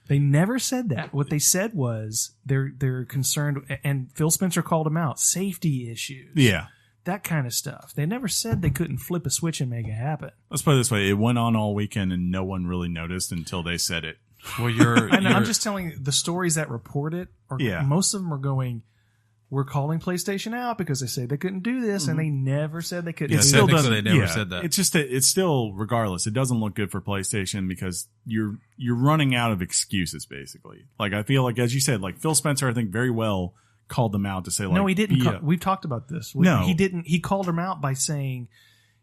They never said that. What they said was they're concerned, and Phil Spencer called them out, safety issues. Yeah. That kind of stuff. They never said they couldn't flip a switch and make it happen. Let's put it this way. It went on all weekend and no one really noticed until they said it. Well, you're. And I'm you're- just telling you, the stories that report it, Yeah. most of them are going, we're calling PlayStation out because they say they couldn't do this, and they never said they couldn't Yeah, do still it. technically doesn't. they never yeah, said that. It's just that it's still, regardless, it doesn't look good for PlayStation because you're running out of excuses basically. Like I feel like, as you said, like Phil Spencer, I think very well called them out to say like, No, he didn't. yeah. We've talked about this. No. He didn't. He called them out by saying,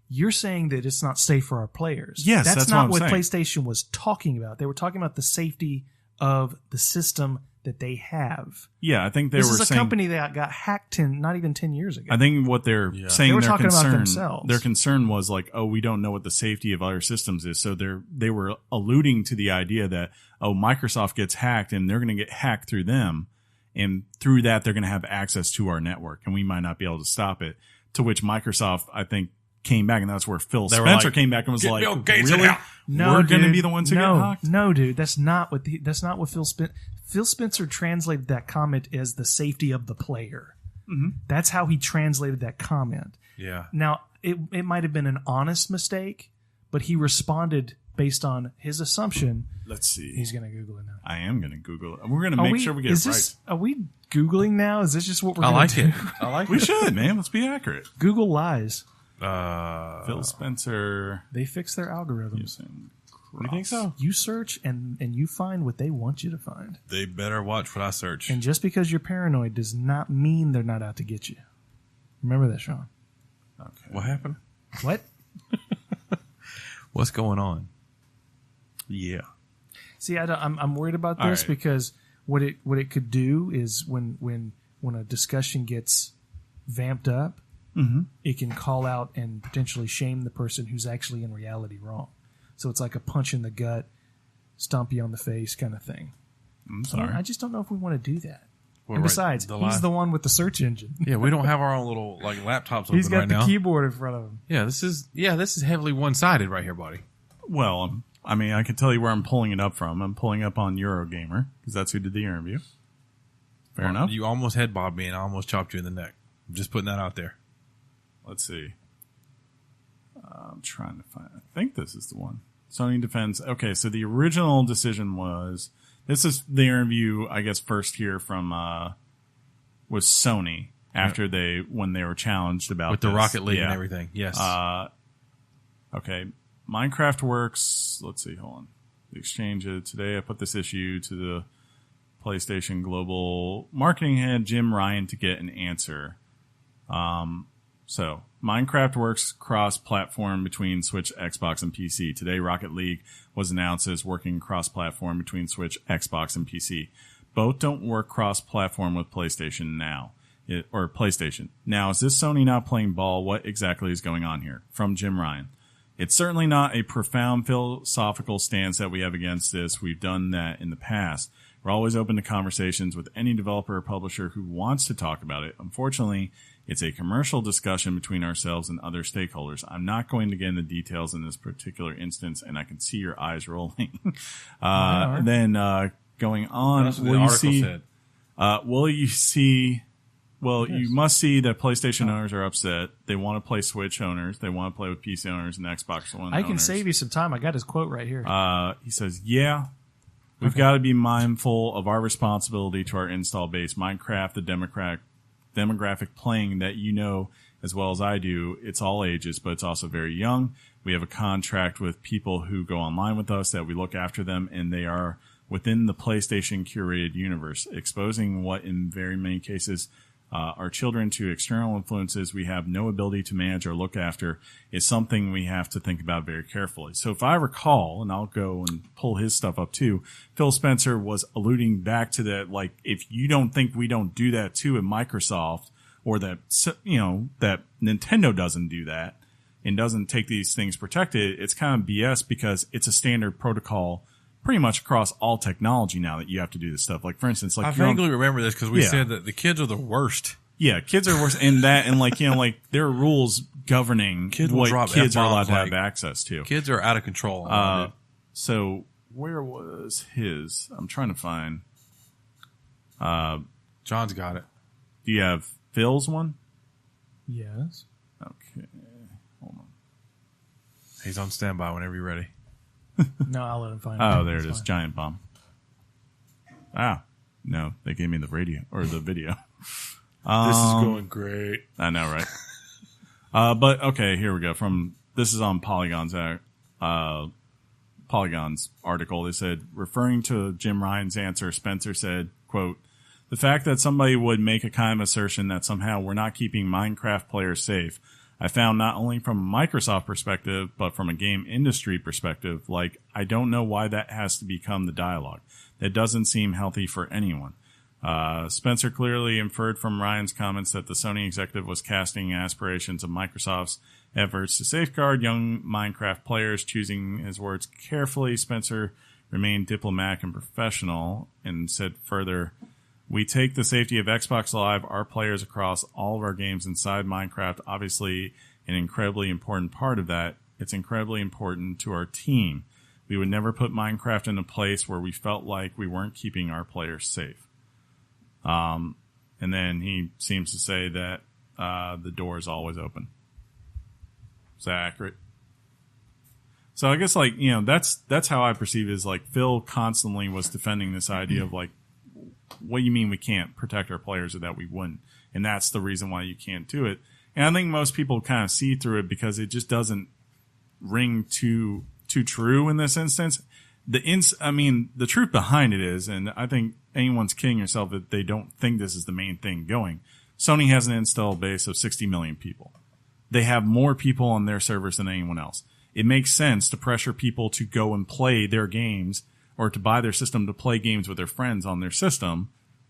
you're saying that it's not safe for our players. Yes, that's not what I'm what saying. PlayStation was talking about. They were talking about the safety of the system that they have. Yeah, I think they This were is a saying. company that got hacked not even 10 years ago. I think what they're Yeah. saying, They were their talking about concern, themselves. their concern was like, oh, we don't know what the safety of other systems is. So they were alluding to the idea that, oh, Microsoft gets hacked and they're going to get hacked through them. And through that, they're going to have access to our network and we might not be able to stop it. To which Microsoft, I think, came back, and that's where Phil They were Spencer like, came back and was "Get like, Bill Gates in really? here." No, We're going to dude. be the ones who no, get hacked? No, dude, that's not what Phil Spencer. Phil Spencer translated that comment as the safety of the player. Mm-hmm. That's how he translated that comment. Yeah. Now, it might have been an honest mistake, but he responded based on his assumption. Let's see. He's going to Google it now. I am going to Google it. We're going to make sure we get it right. Are we Googling now? Is this just what we're I going like to do? it. I like We it. should, man. Let's be accurate. Google lies. Phil Spencer. They fix their algorithms. Using You think so? You search and you find what they want you to find. They better watch what I search. And just because you're paranoid does not mean they're not out to get you. Remember that, Sean. Okay. What happened? What? What's going on? Yeah. See, I'm worried about All this right. because what it could do is when a discussion gets vamped up, it can call out and potentially shame the person who's actually in reality wrong. So it's like a punch in the gut, stomp you on the face kind of thing. I'm sorry. I just don't know if we want to do that. Well, And right, besides, the he's last- the one with the search engine. Yeah, we don't have our own little like laptops open He's got right the now. keyboard in front of him. Yeah, this is heavily one-sided right here, buddy. Well, I mean, I can tell you where I'm pulling it up from. I'm pulling up on Eurogamer because that's who did the interview. Fair enough. You almost head bobbed me and I almost chopped you in the neck. I'm just putting that out there. Let's see. I'm trying to find. I think this is the one. Sony defends. Okay, so the original decision was. This is the interview, I guess, first here from was Sony after when they were challenged about With the this. Rocket League Yeah. and everything. Yes. Okay, Minecraft Works. Let's see. Hold on. The exchange today. I put this issue to the PlayStation Global marketing head Jim Ryan to get an answer. So Minecraft Works cross-platform between Switch, Xbox, and PC. Today, Rocket League was announced as working cross-platform between Switch, Xbox, and PC. Both don't work cross-platform with PlayStation now. Or PlayStation. Now, is this Sony not playing ball? What exactly is going on here? From Jim Ryan. It's certainly not a profound philosophical stance that we have against this. We've done that in the past. We're always open to conversations with any developer or publisher who wants to talk about it. Unfortunately, it's a commercial discussion between ourselves and other stakeholders. I'm not going to get into details in this particular instance, and I can see your eyes rolling. Then going on, That's what the article said. You must see that PlayStation owners are upset. They want to play Switch owners. They want to play with PC owners and Xbox One I owners. can save you some time. I got his quote right here. He says, yeah, we've got to be mindful of our responsibility to our install base. Minecraft, the demographic playing that you know as well as I do, it's all ages, but it's also very young. We have a contract with people who go online with us that we look after them, and they are within the PlayStation curated universe, exposing what in very many cases our children to external influences we have no ability to manage or look after is something we have to think about very carefully. So if I recall, and I'll go and pull his stuff up too, Phil Spencer was alluding back to that, like, if you don't think we don't do that too at Microsoft, or that, that Nintendo doesn't do that and doesn't take these things protected, it's kind of BS because it's a standard protocol pretty much across all technology now that you have to do this stuff. Like, for instance, like I vaguely remember this because we Yeah. said that the kids are the worst. Yeah, kids are worse in that, and there are rules governing Kids will what drop kids are allowed F-bombs to have like- access to. Kids are out of control. So where was his? I'm trying to find. John's got it. Do you have Phil's one? Yes. Okay, hold on. He's on standby whenever you're ready. No, I'll let him find it. Oh, there it It's is. fine. Giant bomb. No, they gave me the radio or the video. This is going great. I know, right? But okay, here we go. This is on Polygon's article. They said, referring to Jim Ryan's answer, Spencer said, quote, "The fact that somebody would make a kind of assertion that somehow we're not keeping Minecraft players safe, I found not only from a Microsoft perspective, but from a game industry perspective, I don't know why that has to become the dialogue. That doesn't seem healthy for anyone." Spencer clearly inferred from Ryan's comments that the Sony executive was casting aspirations of Microsoft's efforts to safeguard young Minecraft players. Choosing his words carefully, Spencer remained diplomatic and professional and said further, "We take the safety of Xbox Live, our players across all of our games inside Minecraft, obviously an incredibly important part of that. It's incredibly important to our team. We would never put Minecraft in a place where we felt like we weren't keeping our players safe." And then he seems to say that the door is always open. Is that accurate? So I guess that's how I perceive it, is Phil constantly was defending this idea of what do you mean we can't protect our players, or that we wouldn't? And that's the reason why you can't do it. And I think most people kind of see through it because it just doesn't ring too true in this instance. The truth behind it is, and I think anyone's kidding yourself if they don't think this is the main thing going. Sony has an install base of 60 million people. They have more people on their servers than anyone else. It makes sense to pressure people to go and play their games or to buy their system to play games with their friends on their system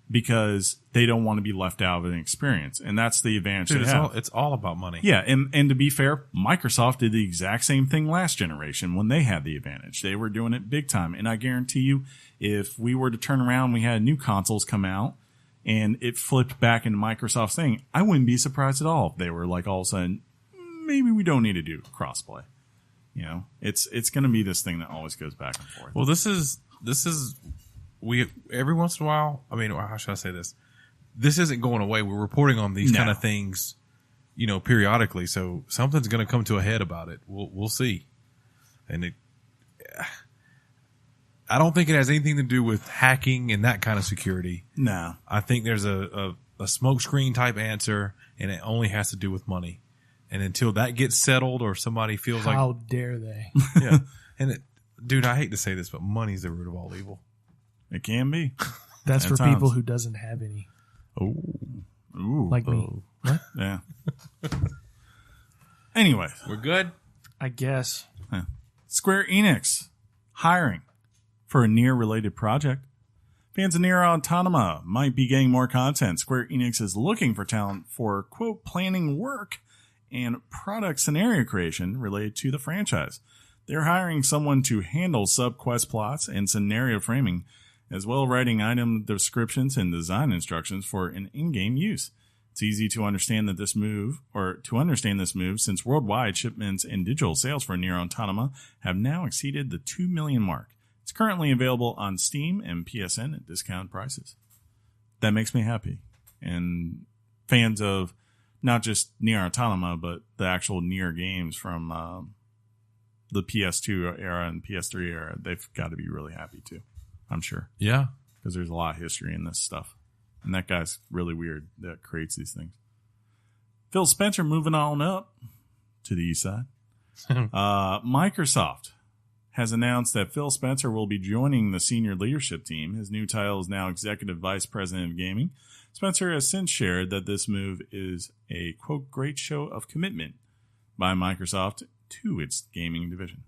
because they don't want to be left out of an experience. And that's the advantage they have. It's all about money. Yeah, and to be fair, Microsoft did the exact same thing last generation when they had the advantage. They were doing it big time. And I guarantee you, if we were to turn around, we had new consoles come out, and it flipped back into Microsoft's thing, I wouldn't be surprised at all if they were like all of a sudden, maybe we don't need to do crossplay. You know, it's going to be this thing that always goes back and forth. Well, this is we every once in a while. I mean, how should I say this? This isn't going away. We're reporting on these kind of things, you know, periodically. So something's going to come to a head about it. We'll see. And I don't think it has anything to do with hacking and that kind of security. No, I think there's a smokescreen type answer, and it only has to do with money. And until that gets settled, or somebody feels how dare they? Yeah, and dude, I hate to say this, but money's the root of all evil. it can be. That's for people who doesn't have any. Ooh, like me. What? Yeah. Anyway, We're good. I guess. Square Enix hiring for a Nier related project. Fans of Nier Automata might be getting more content. Square Enix is looking for talent for, quote, planning work and product scenario creation related to the franchise. They're hiring someone to handle sub-quest plots and scenario framing, as well as writing item descriptions and design instructions for an in-game use. It's easy to understand this move since worldwide shipments and digital sales for Nier Automata have now exceeded the 2 million mark. It's currently available on Steam and PSN at discounted prices. That makes me happy. And fans of not just Nier Automata, but the actual Nier games from the PS2 era and PS3 era, they've got to be really happy too, I'm sure. Yeah. Because there's a lot of history in this stuff. And that guy's really weird that creates these things. Phil Spencer moving on up to the east side. Microsoft has announced that Phil Spencer will be joining the senior leadership team. His new title is now Executive Vice President of Gaming. Spencer has since shared that this move is a, quote, great show of commitment by Microsoft to its gaming division.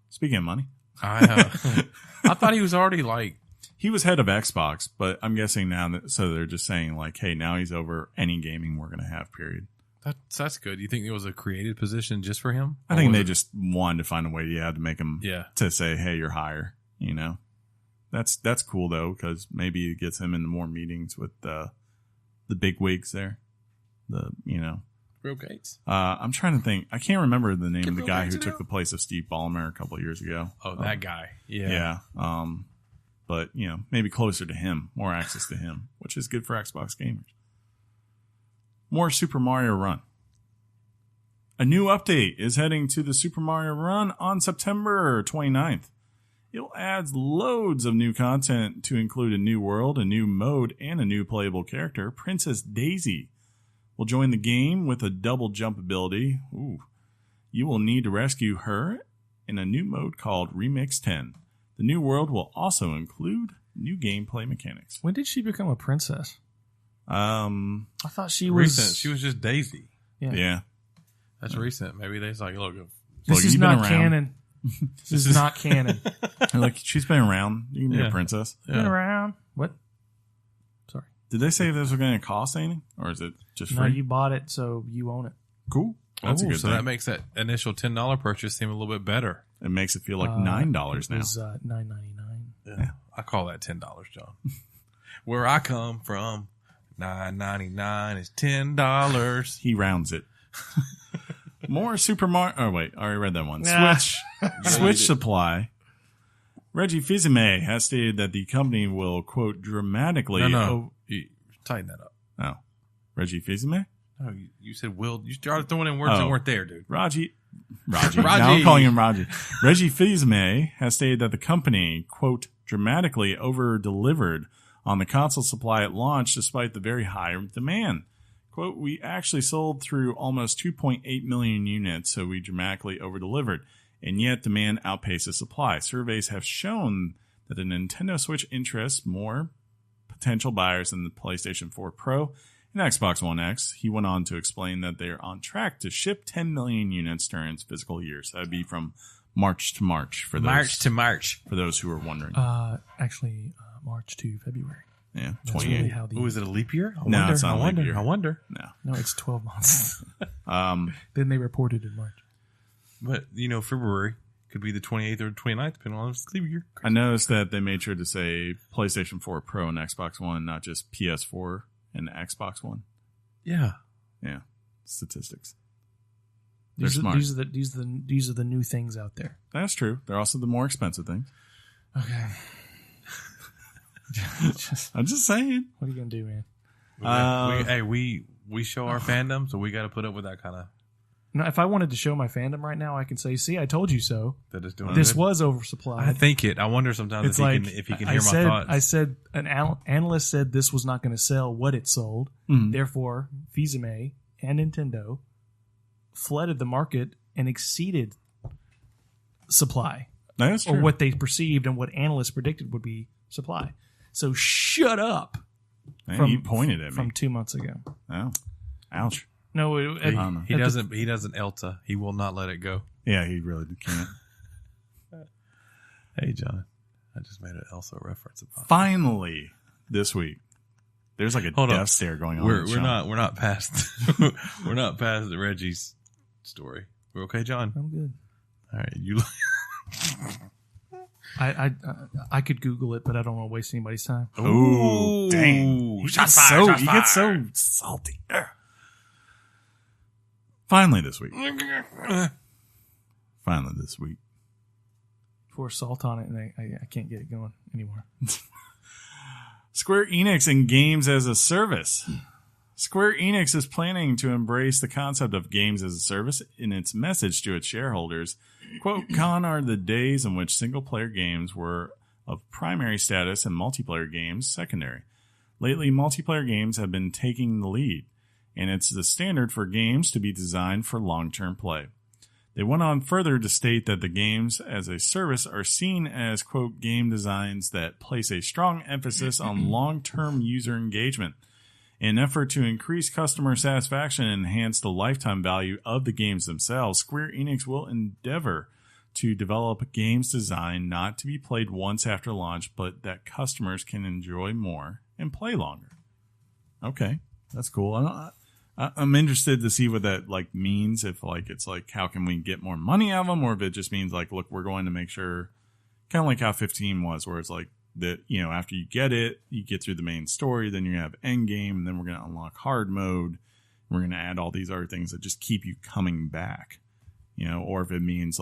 Speaking of money. I thought he was already like... He was head of Xbox, but I'm guessing now that, so they're just saying like, hey, now he's over any gaming we're going to have, period. That's good. You think it was a created position just for him? I think they just wanted to find a way, to make him, to say, hey, you're higher, you know? That's cool though, because maybe it gets him into more meetings with the big wigs there. Bill Gates. I'm trying to think. I can't remember the name of the guy who took the place of Steve Ballmer a couple of years ago. Oh, that guy. Yeah. Yeah. But maybe closer to him, more access to him, which is good for Xbox gamers. More Super Mario Run. A new update is heading to the Super Mario Run on September 29th. It adds loads of new content to include a new world, a new mode, and a new playable character. Princess Daisy will join the game with a double jump ability. Ooh. You will need to rescue her in a new mode called Remix 10. The new world will also include new gameplay mechanics. When did she become a princess? I thought she was... Recent. She was just Daisy. Yeah. That's recent. Maybe they like, look, this is not canon. This is not canon. Like, she's been around. You can be a princess. Yeah. Been around. What? Sorry. Did they say this was going to cost anything? Or is it just free? No, you bought it, so you own it. Cool. That's a good thing. That makes that initial $10 purchase seem a little bit better. It makes it feel like $9 now. It was $9.99. Yeah. I call that $10, John. Where I come from, $9.99 is $10. He rounds it. More Super Mario. Oh, wait. I already read that one. Switch supply. Reggie Fils-Aimé has stated that the company will, quote, dramatically... No. You tighten that up. Oh. Reggie Fils-Aimé? No, you said will. You started throwing in words that weren't there, dude. Raji. Now I'm calling him Raji. Reggie Fils-Aimé has stated that the company, quote, dramatically over-delivered on the console supply at launch despite the very high demand. Quote, we actually sold through almost 2.8 million units, so we dramatically over-delivered. And yet demand outpaces supply. Surveys have shown that the Nintendo Switch interests more potential buyers than the PlayStation 4 Pro and Xbox One X. He went on to explain that they're on track to ship 10 million units during its fiscal year. So that'd be from March to March for those. For those who are wondering. Actually, March to February. Yeah, That's 28. really how the Oh, is it a leap year? No, it's not a leap year. I wonder. No. No, it's 12 months. Then they reported in March. But, February could be the 28th or 29th, depending on the leap year. I noticed that they made sure to say PlayStation 4 Pro and Xbox One, not just PS4 and Xbox One. Yeah. Yeah. Statistics. They're These smart. are the new things out there. That's true. They're also the more expensive things. Okay. I'm just saying. What are you gonna do, man? We show our fandom, so we got to put up with that kind of. No, if I wanted to show my fandom right now, I can say, "See, I told you so." That is doing This good. was oversupplied. I think it. I wonder sometimes It's if he can hear my thoughts. I said an analyst said this was not going to sell what it sold. Mhm. Therefore, Fizeme and Nintendo flooded the market and exceeded supply, That's true. or what they perceived and what analysts predicted would be supply. So shut up. Man, you pointed at me. From 2 months ago. Oh. Ouch. No, He doesn't. He doesn't. Elta. He will not let it go. Yeah, he really can't. Hey, John. I just made an Elsa reference about. Finally, this week, there's like a Hold on. death stare going on. We're not past. We're not past Reggie's story. We're okay, John. I'm good. All right, you. I could Google it, but I don't want to waste anybody's time. Ooh, dang. You get so salty. Ugh. Finally this week. Pour salt on it, and I can't get it going anymore. Square Enix and games as a service. Square Enix is planning to embrace the concept of games as a service in its message to its shareholders. Quote, gone are the days in which single-player games were of primary status and multiplayer games secondary. Lately, multiplayer games have been taking the lead, and it's the standard for games to be designed for long-term play. They went on further to state that the games as a service are seen as, quote, game designs that place a strong emphasis on long-term user engagement. In an effort to increase customer satisfaction and enhance the lifetime value of the games themselves, Square Enix will endeavor to develop games designed not to be played once after launch, but that customers can enjoy more and play longer. Okay, that's cool. I'm interested to see what that means. If it's how can we get more money out of them, or if it just means look, we're going to make sure, kind of like how 15 was, where it's that, after you get through the main story, then you have end game, and then we're going to unlock hard mode. We're going to add all these other things that just keep you coming back, or if it means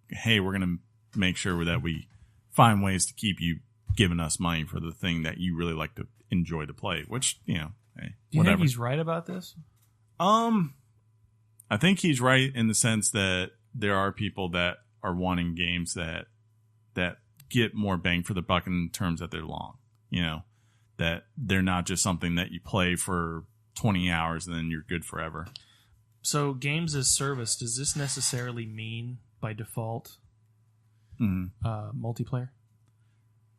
hey, we're going to make sure that we find ways to keep you giving us money for the thing that you really like to enjoy to play, which, hey, Do you think he's right about this? I think he's right in the sense that there are people that are wanting games that get more bang for the buck in terms that they're long, that they're not just something that you play for 20 hours and then you're good forever. So games as service, does this necessarily mean by default multiplayer?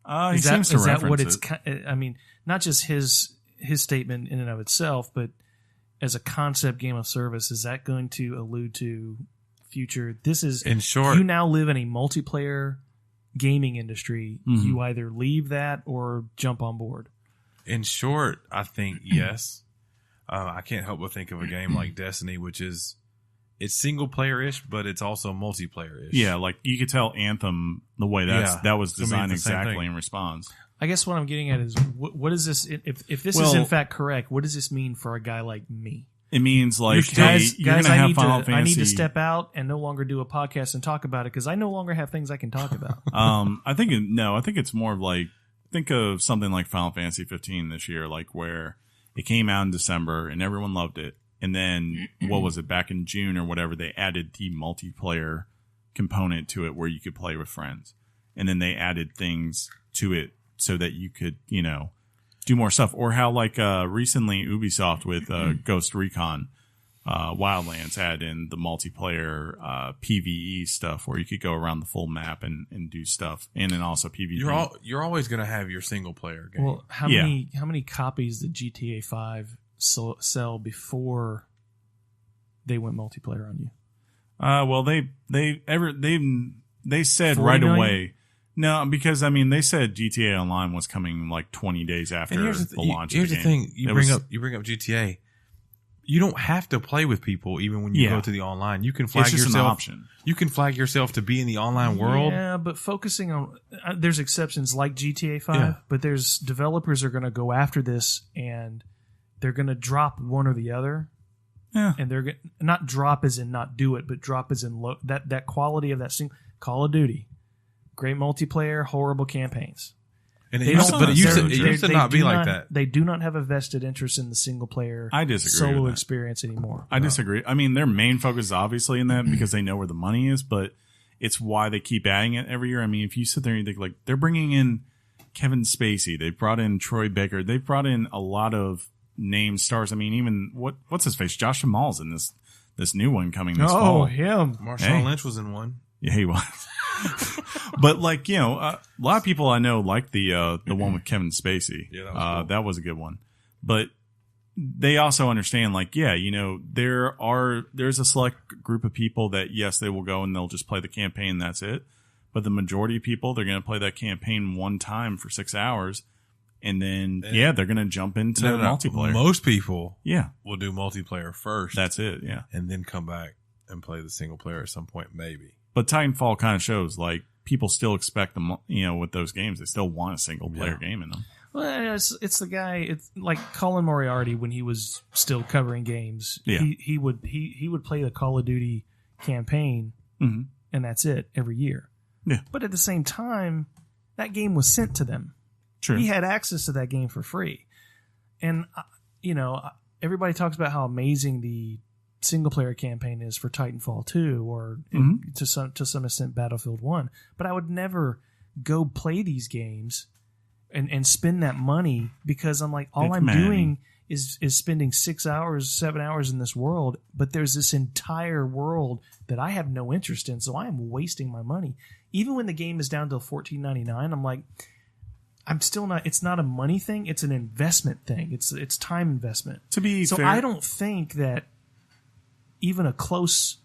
He seems to reference what it's? it. I mean, not just his statement in and of itself, but as a concept game of service, is that going to allude to future? This is, in short, you now live in a multiplayer gaming industry. Mm-hmm. You either leave that or jump on board. In short, I think yes. I can't help but think of a game like Destiny, which is it's single player-ish, but it's also multiplayer-ish. Yeah, you could tell Anthem the way that was designed the same exactly thing. in response. I guess what I'm getting at is what is this? If this is in fact correct, what does this mean for a guy like me? It means Guys, you're going to have Final Fantasy. I need to step out and no longer do a podcast and talk about it because I no longer have things I can talk about. I think it's more of think of something like Final Fantasy 15 this year, where it came out in December and everyone loved it. And then, what was it, back in June or whatever, they added the multiplayer component to it where you could play with friends. And then they added things to it so that you could, do more stuff. Or how like recently Ubisoft with Ghost Recon Wildlands had in the multiplayer PvE stuff where you could go around the full map and do stuff, and then also PvP. You're always going to have your single player game. Well, how many copies did GTA 5 sell before they went multiplayer on you? Well, they said 40 right million? away. No, because I mean they said GTA Online was coming like 20 days after the launch. Here's of the game. thing: you bring up GTA. You don't have to play with people even when you go to the online. You can flag It's just yourself. an option. You can flag yourself to be in the online world. Yeah, but focusing on there's exceptions like GTA 5, Yeah. but there's developers are going to go after this and they're going to drop one or the other. Yeah. And they're not drop as in not do it, but drop as in that quality of that Call of Duty, great multiplayer, horrible campaigns. And They it used, don't- but it used to, they- it used to they not do be like that. They do not have a vested interest in the single player I disagree solo with that. experience anymore. I disagree. I mean, their main focus is obviously in that because they know where the money is, but it's why they keep adding it every year. I mean, if you sit there and you think like they're bringing in Kevin Spacey, they brought in Troy Baker, they've brought in a lot of name stars. I mean, even what's his face, Josh Jamal's in this new one coming this fall. Him. Marshawn Lynch was in one. Yeah, he was. But like, you know, a lot of people I know like the one with Kevin Spacey. Yeah, that was cool. That was a good one. But they also understand like, yeah, you know, there's a select group of people that yes, they will go and they'll just play the campaign, that's it. But the majority of people, they're going to play that campaign one time for 6 hours. And then, they're going to jump into multiplayer. Most people Yeah, will do multiplayer first. that's it. Yeah. and then come back and play the single player at some point, maybe. But Titanfall kind of shows like people still expect them, you know, with those games, they still want a single player game in them. Well, it's the guy. It's like Colin Moriarty when he was still covering games. Yeah. He would play the Call of Duty campaign, Mhm. and that's it every year. Yeah. But at the same time, that game was sent to them. True. He had access to that game for free, and everybody talks about how amazing the single player campaign is for Titanfall 2 or to some extent Battlefield 1. But I would never go play these games and spend that money because I'm like, all I'm doing is spending 6 hours, 7 hours in this world, but there's this entire world that I have no interest in, so I am wasting my money. Even when the game is down to $14.99, I'm like, I'm still not. It's not a money thing; it's an investment thing. It's time investment. To be so fair, I don't think that even a close.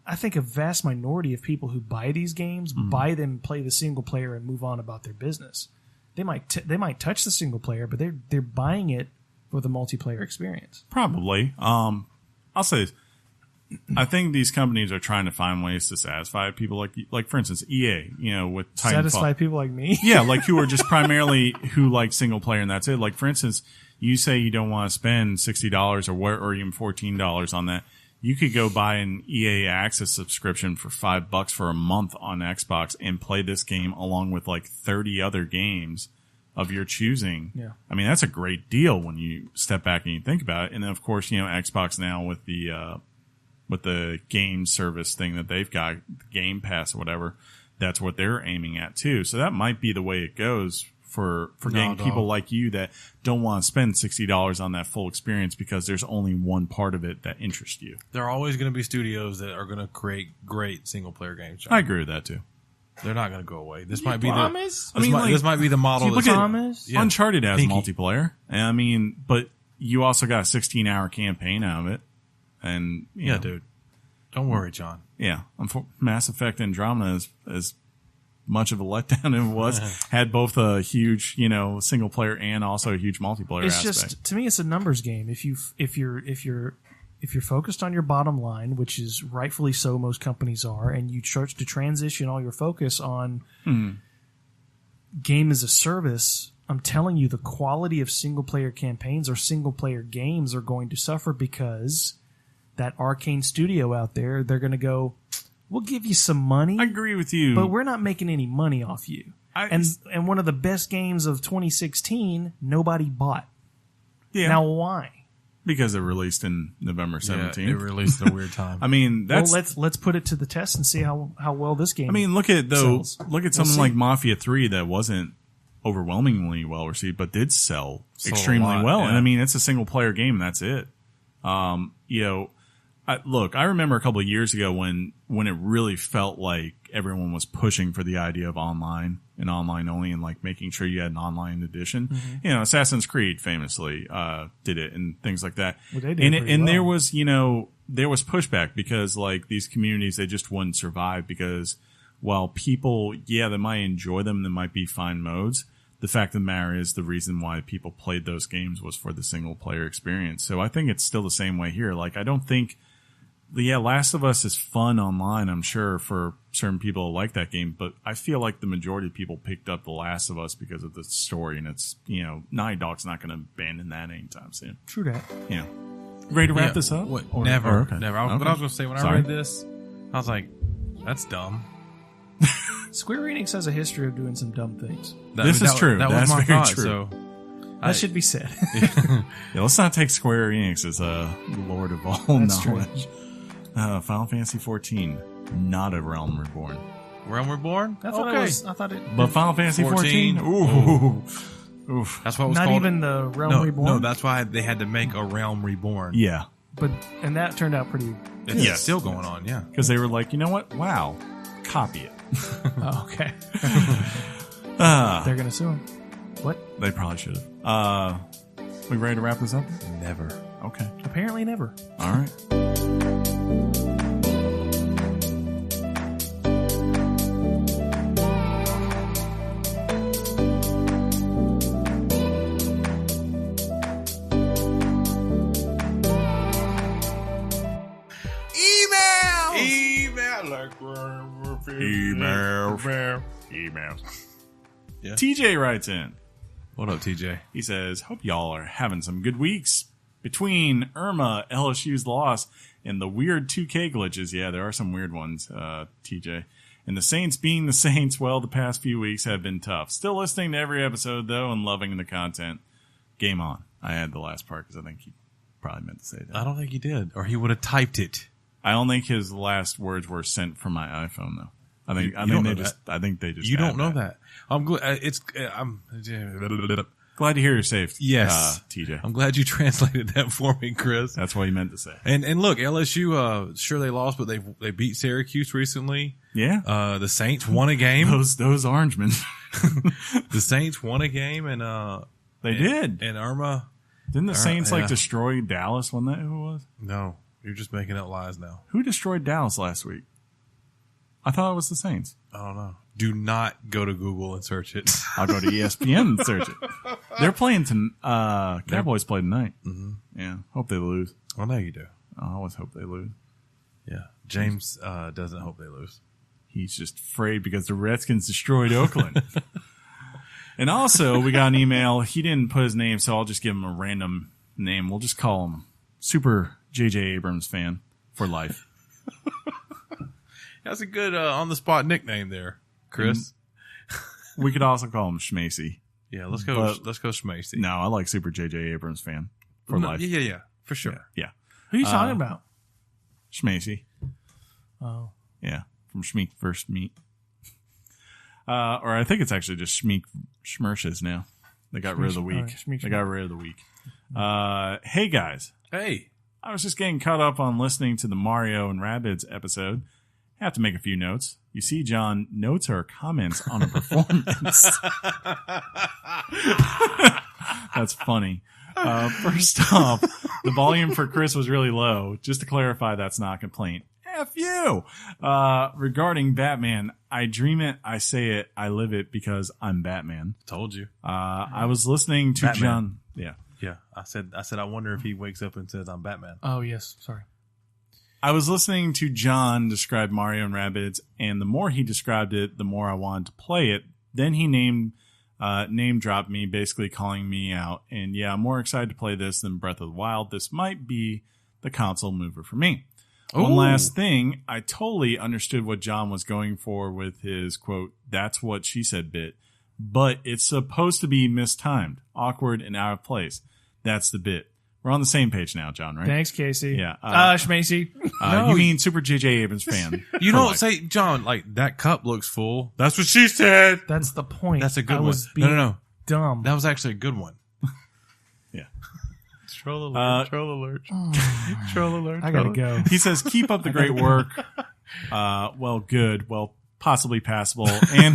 I think a vast minority of people who buy these games buy them, play the single player, and move on about their business. They might touch the single player, but they're buying it for the multiplayer experience. Probably. I'll say this. I think these companies are trying to find ways to satisfy people like for instance, EA, you know, with Titanfall. Satisfy people like me. Yeah, like who are just primarily who like single player and that's it. Like for instance, you say you don't want to spend $60 or even $14 on that. You could go buy an EA Access subscription for $5 for a month on Xbox and play this game along with like 30 other games of your choosing. Yeah. I mean, that's a great deal when you step back and you think about it. And then of course, you know, Xbox now with the game service thing that they've got, Game Pass or whatever, that's what they're aiming at too. So that might be the way it goes for getting people like you that don't want to spend $60 on that full experience because there's only one part of it that interests you. There are always going to be studios that are going to create great single player games. John. I agree with that too. They're not going to go away. This You might be promise? this might be the model. Look that's- at Promise? Yeah. Uncharted has Pinky. multiplayer. And I mean, but you also got a 16-hour campaign out of it. And you know, dude. Don't worry, John. Yeah, Mass Effect Andromeda as much of a letdown as it was, had both a huge, you know, single player and also a huge multiplayer It's aspect. just, to me, it's a numbers game. If you're focused on your bottom line, which is rightfully so, most companies are, and you start to transition all your focus on game as a service, I'm telling you, the quality of single player campaigns or single player games are going to suffer because that Arcane studio out there, they're going to go, we'll give you some money. I agree with you. But we're not making any money off you. And one of the best games of 2016, nobody bought. Yeah. Now why? Because it released in November 17th. Yeah, it released at a weird time. I mean, that's. Well, let's put it to the test and see how well this game. I mean, look at sells. something like Mafia 3 that wasn't overwhelmingly well received, but did sell Sold a extremely lot, well. yeah. And I mean, it's a single player game, and that's it. You know, I remember a couple of years ago when it really felt like everyone was pushing for the idea of online and online only, and like making sure you had an online edition. You know, Assassin's Creed famously did it, and things like that. Well, they did pretty well. there was, you know, there was pushback because like these communities, they just wouldn't survive because while people, yeah, they might enjoy them, there might be fine modes. The fact of the matter is the reason why people played those games was for the single player experience. So I think it's still the same way here. Like, I don't think, yeah, Last of Us is fun online, I'm sure, for certain people who like that game, but I feel like the majority of people picked up The Last of Us because of the story, and it's, you know, Naughty Dog's not going to abandon that anytime soon. True that. Yeah. Ready to wrap this up? Never. Okay. Never. What I was going to say when I read this, I was like, that's dumb. Square Enix has a history of doing some dumb things. This is true. That That's was my very thought. true. So That should be said. Yeah, let's not take Square Enix as a lord of all That's true. knowledge. Final Fantasy XIV, not a Realm Reborn. Realm Reborn? I thought okay. I thought it. But Final Fantasy 14? XIV? Ooh. Oof. That's what it was Not called. even the Realm no, Reborn. No, that's why they had to make a Realm Reborn. Yeah. And that turned out pretty. It's Yes. still going on, yeah. Because they were like, you know what? Wow. Copy it. Oh, okay. They're gonna sue him. What? They probably should have. We ready to wrap this up? Never. Okay. Apparently, never. All right. Emails. Yeah. TJ writes in. What up, TJ? He says, hope y'all are having some good weeks. Between Irma, LSU's loss, and the weird 2K glitches, yeah, there are some weird ones, TJ. And the Saints being the Saints, well, the past few weeks have been tough. Still listening to every episode, though, and loving the content. Game on. I had the last part because I think he probably meant to say that. I don't think he did, or he would have typed it. I don't think his last words were sent from my iPhone, though. I think they just. You don't know that. I'm glad. I'm glad to hear you're safe. Yes, TJ. I'm glad you translated that for me, Chris. That's what he meant to say. And look, LSU. Sure, they lost, but they beat Syracuse recently. Yeah. The Saints won a game. Those Orangemen. The Saints won a game, and they did. And Irma. Didn't the Saints destroy Dallas? Wasn't that who it was? No, you're just making up lies now. Who destroyed Dallas last week? I thought it was the Saints. I don't know. Do not go to Google and search it. I'll go to ESPN and search it. They're playing Cowboys play tonight. Mm-hmm. Yeah. Hope they lose. Well, no, you do. I always hope they lose. Yeah. James doesn't hope they lose. He's just afraid because the Redskins destroyed Oakland. And also, we got an email. He didn't put his name, so I'll just give him a random name. We'll just call him Super J.J. Abrams fan for life. That's a good on-the-spot nickname there, Chris. We could also call him Schmacy. Yeah, let's go Schmacy. No, I like Super J.J. Abrams fan for life. Yeah, for sure. Yeah. Who are you talking about? Schmacy. Oh. Yeah, from Schmeek First Meat. Or I think it's actually just Schmeek Schmershes now. They got rid of the week. Right, they got rid of the week. Hey, guys. Hey. I was just getting caught up on listening to the Mario and Rabbids episode. Have to make a few notes. You see, John, notes are comments on a performance. That's funny. First off, the volume for Chris was really low. Just to clarify, that's not a complaint. F you. Regarding Batman, I dream it, I say it, I live it because I'm Batman. Told you. I was listening to Batman. John. Yeah. Yeah. I said, I wonder if he wakes up and says, I'm Batman. Oh, yes. Sorry. I was listening to John describe Mario and Rabbids, and the more he described it, the more I wanted to play it. Then he name dropped me, basically calling me out. And yeah, I'm more excited to play this than Breath of the Wild. This might be the console mover for me. Ooh. One last thing, I totally understood what John was going for with his quote, "That's what she said" bit, but it's supposed to be mistimed, awkward, and out of place. That's the bit. We're on the same page now, John, right? Thanks, Casey. Yeah. Schmacy. You mean Super J.J. Abrams fan. You don't say, John, like, that cup looks full. That's what she said. That's the point. That's a good I one. was being No. dumb. That was actually a good one. Yeah. Troll alert. Troll alert. Troll alert. I gotta go. He says, keep up the great work. Well, good. Well, possibly passable. And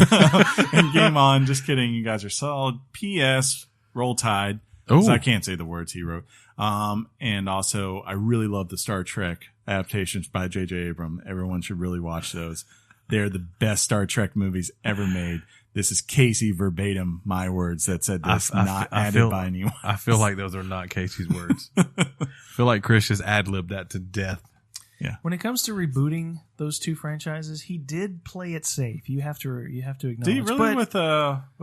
game on. Just kidding. You guys are solid. P.S. Roll Tide. 'Cause I can't say the words he wrote. And also, I really love the Star Trek adaptations by J.J. Abrams. Everyone should really watch those. They're the best Star Trek movies ever made. This is Casey verbatim, my words that said this, not added by anyone. I feel like those are not Casey's words. I feel like Chris just ad-libbed that to death. Yeah. When it comes to rebooting those two franchises, he did play it safe. You have to acknowledge. Did he really with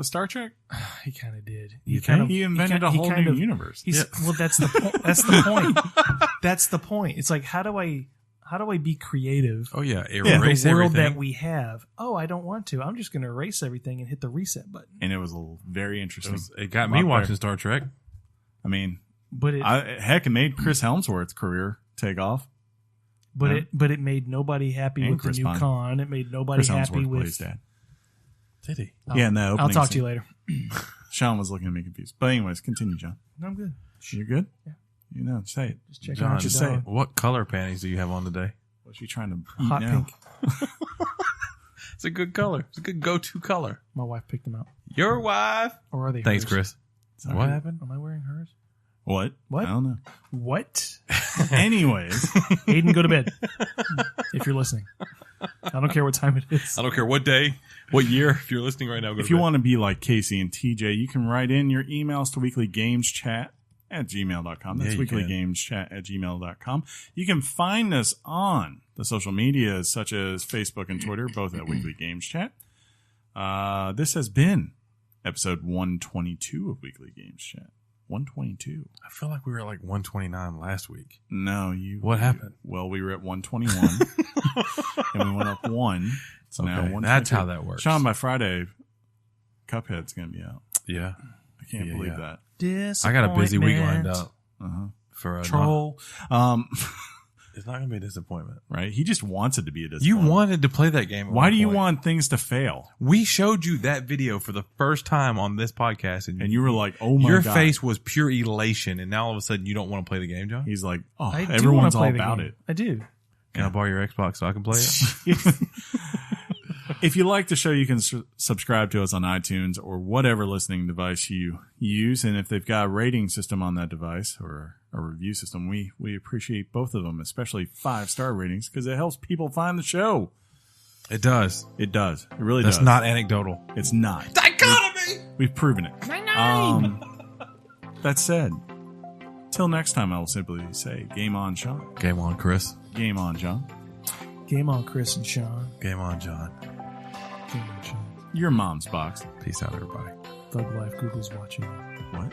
Star Trek? He kind of did. He invented a whole new universe. Well, that's the point. That's the point. That's the point. It's like, how do I be creative? Oh yeah, in the world everything that we have. Oh, I don't want to. I'm just going to erase everything and hit the reset button. And it was very interesting. It got me watching Star Trek. I mean, but it made Chris Helmsworth's career take off. But it made nobody happy with Chris the new Pine. con. It made nobody happy with his dad. Did he? Yeah, no. I'll talk to you later. Sean was looking at me confused. But anyways, continue, John. No, I'm good. You're good? Yeah. You know, say it. Just check John, out your dog. what color panties do you have on today? What's she trying to eat Hot now? pink. It's a good color. It's a good go-to color. My wife picked them out. Your wife. Or are they Thanks, hers? Chris. Sorry. What happened? Am I wearing hers? What? What? I don't know. What? Anyways, Aiden, go to bed. If you're listening. I don't care what time it is. I don't care what day, what year. If you're listening right now, go if to you bed. want to be like Casey and TJ, you can write in your emails to weeklygameschat@gmail.com. That's Yeah, you can. weeklygameschat@gmail.com. You can find us on the social medias such as Facebook and Twitter, both at Weekly Games Chat. This has been episode 122 of Weekly Games Chat. 122. I feel like we were at like 129 last week. No, you. What happened? Well, we were at 121 and we went up one. So now Okay, 122. that's how that works. Sean, by Friday, Cuphead's going to be out. Yeah. I can't believe that. I got a busy week lined up Uh-huh. for a Troll. It's not going to be a disappointment. Right? He just wants it to be a You disappointment. wanted to play that game. At Why one do you point. want things to fail? We showed you that video for the first time on this podcast, and And you were like, oh my your God. face was pure elation, and now all of a sudden you don't want to play the game, John? He's like, oh, I do everyone's wanna play all the about game. it. I do. Can I borrow your Xbox so I can play it? If you like the show, you can subscribe to us on iTunes or whatever listening device you use. And if they've got a rating system on that device or a review system, we appreciate both of them, especially 5-star ratings, because it helps people find the show. It does. It does. It really That's does. not anecdotal. It's not. Dichotomy! We've proven it. That said, till next time, I will simply say, game on, Sean. Game on, Chris. Game on, John. Game on, Chris and Sean. Game on, John. Game on, Sean. Your mom's box. Peace out, everybody. Thug Life, Google's watching. What?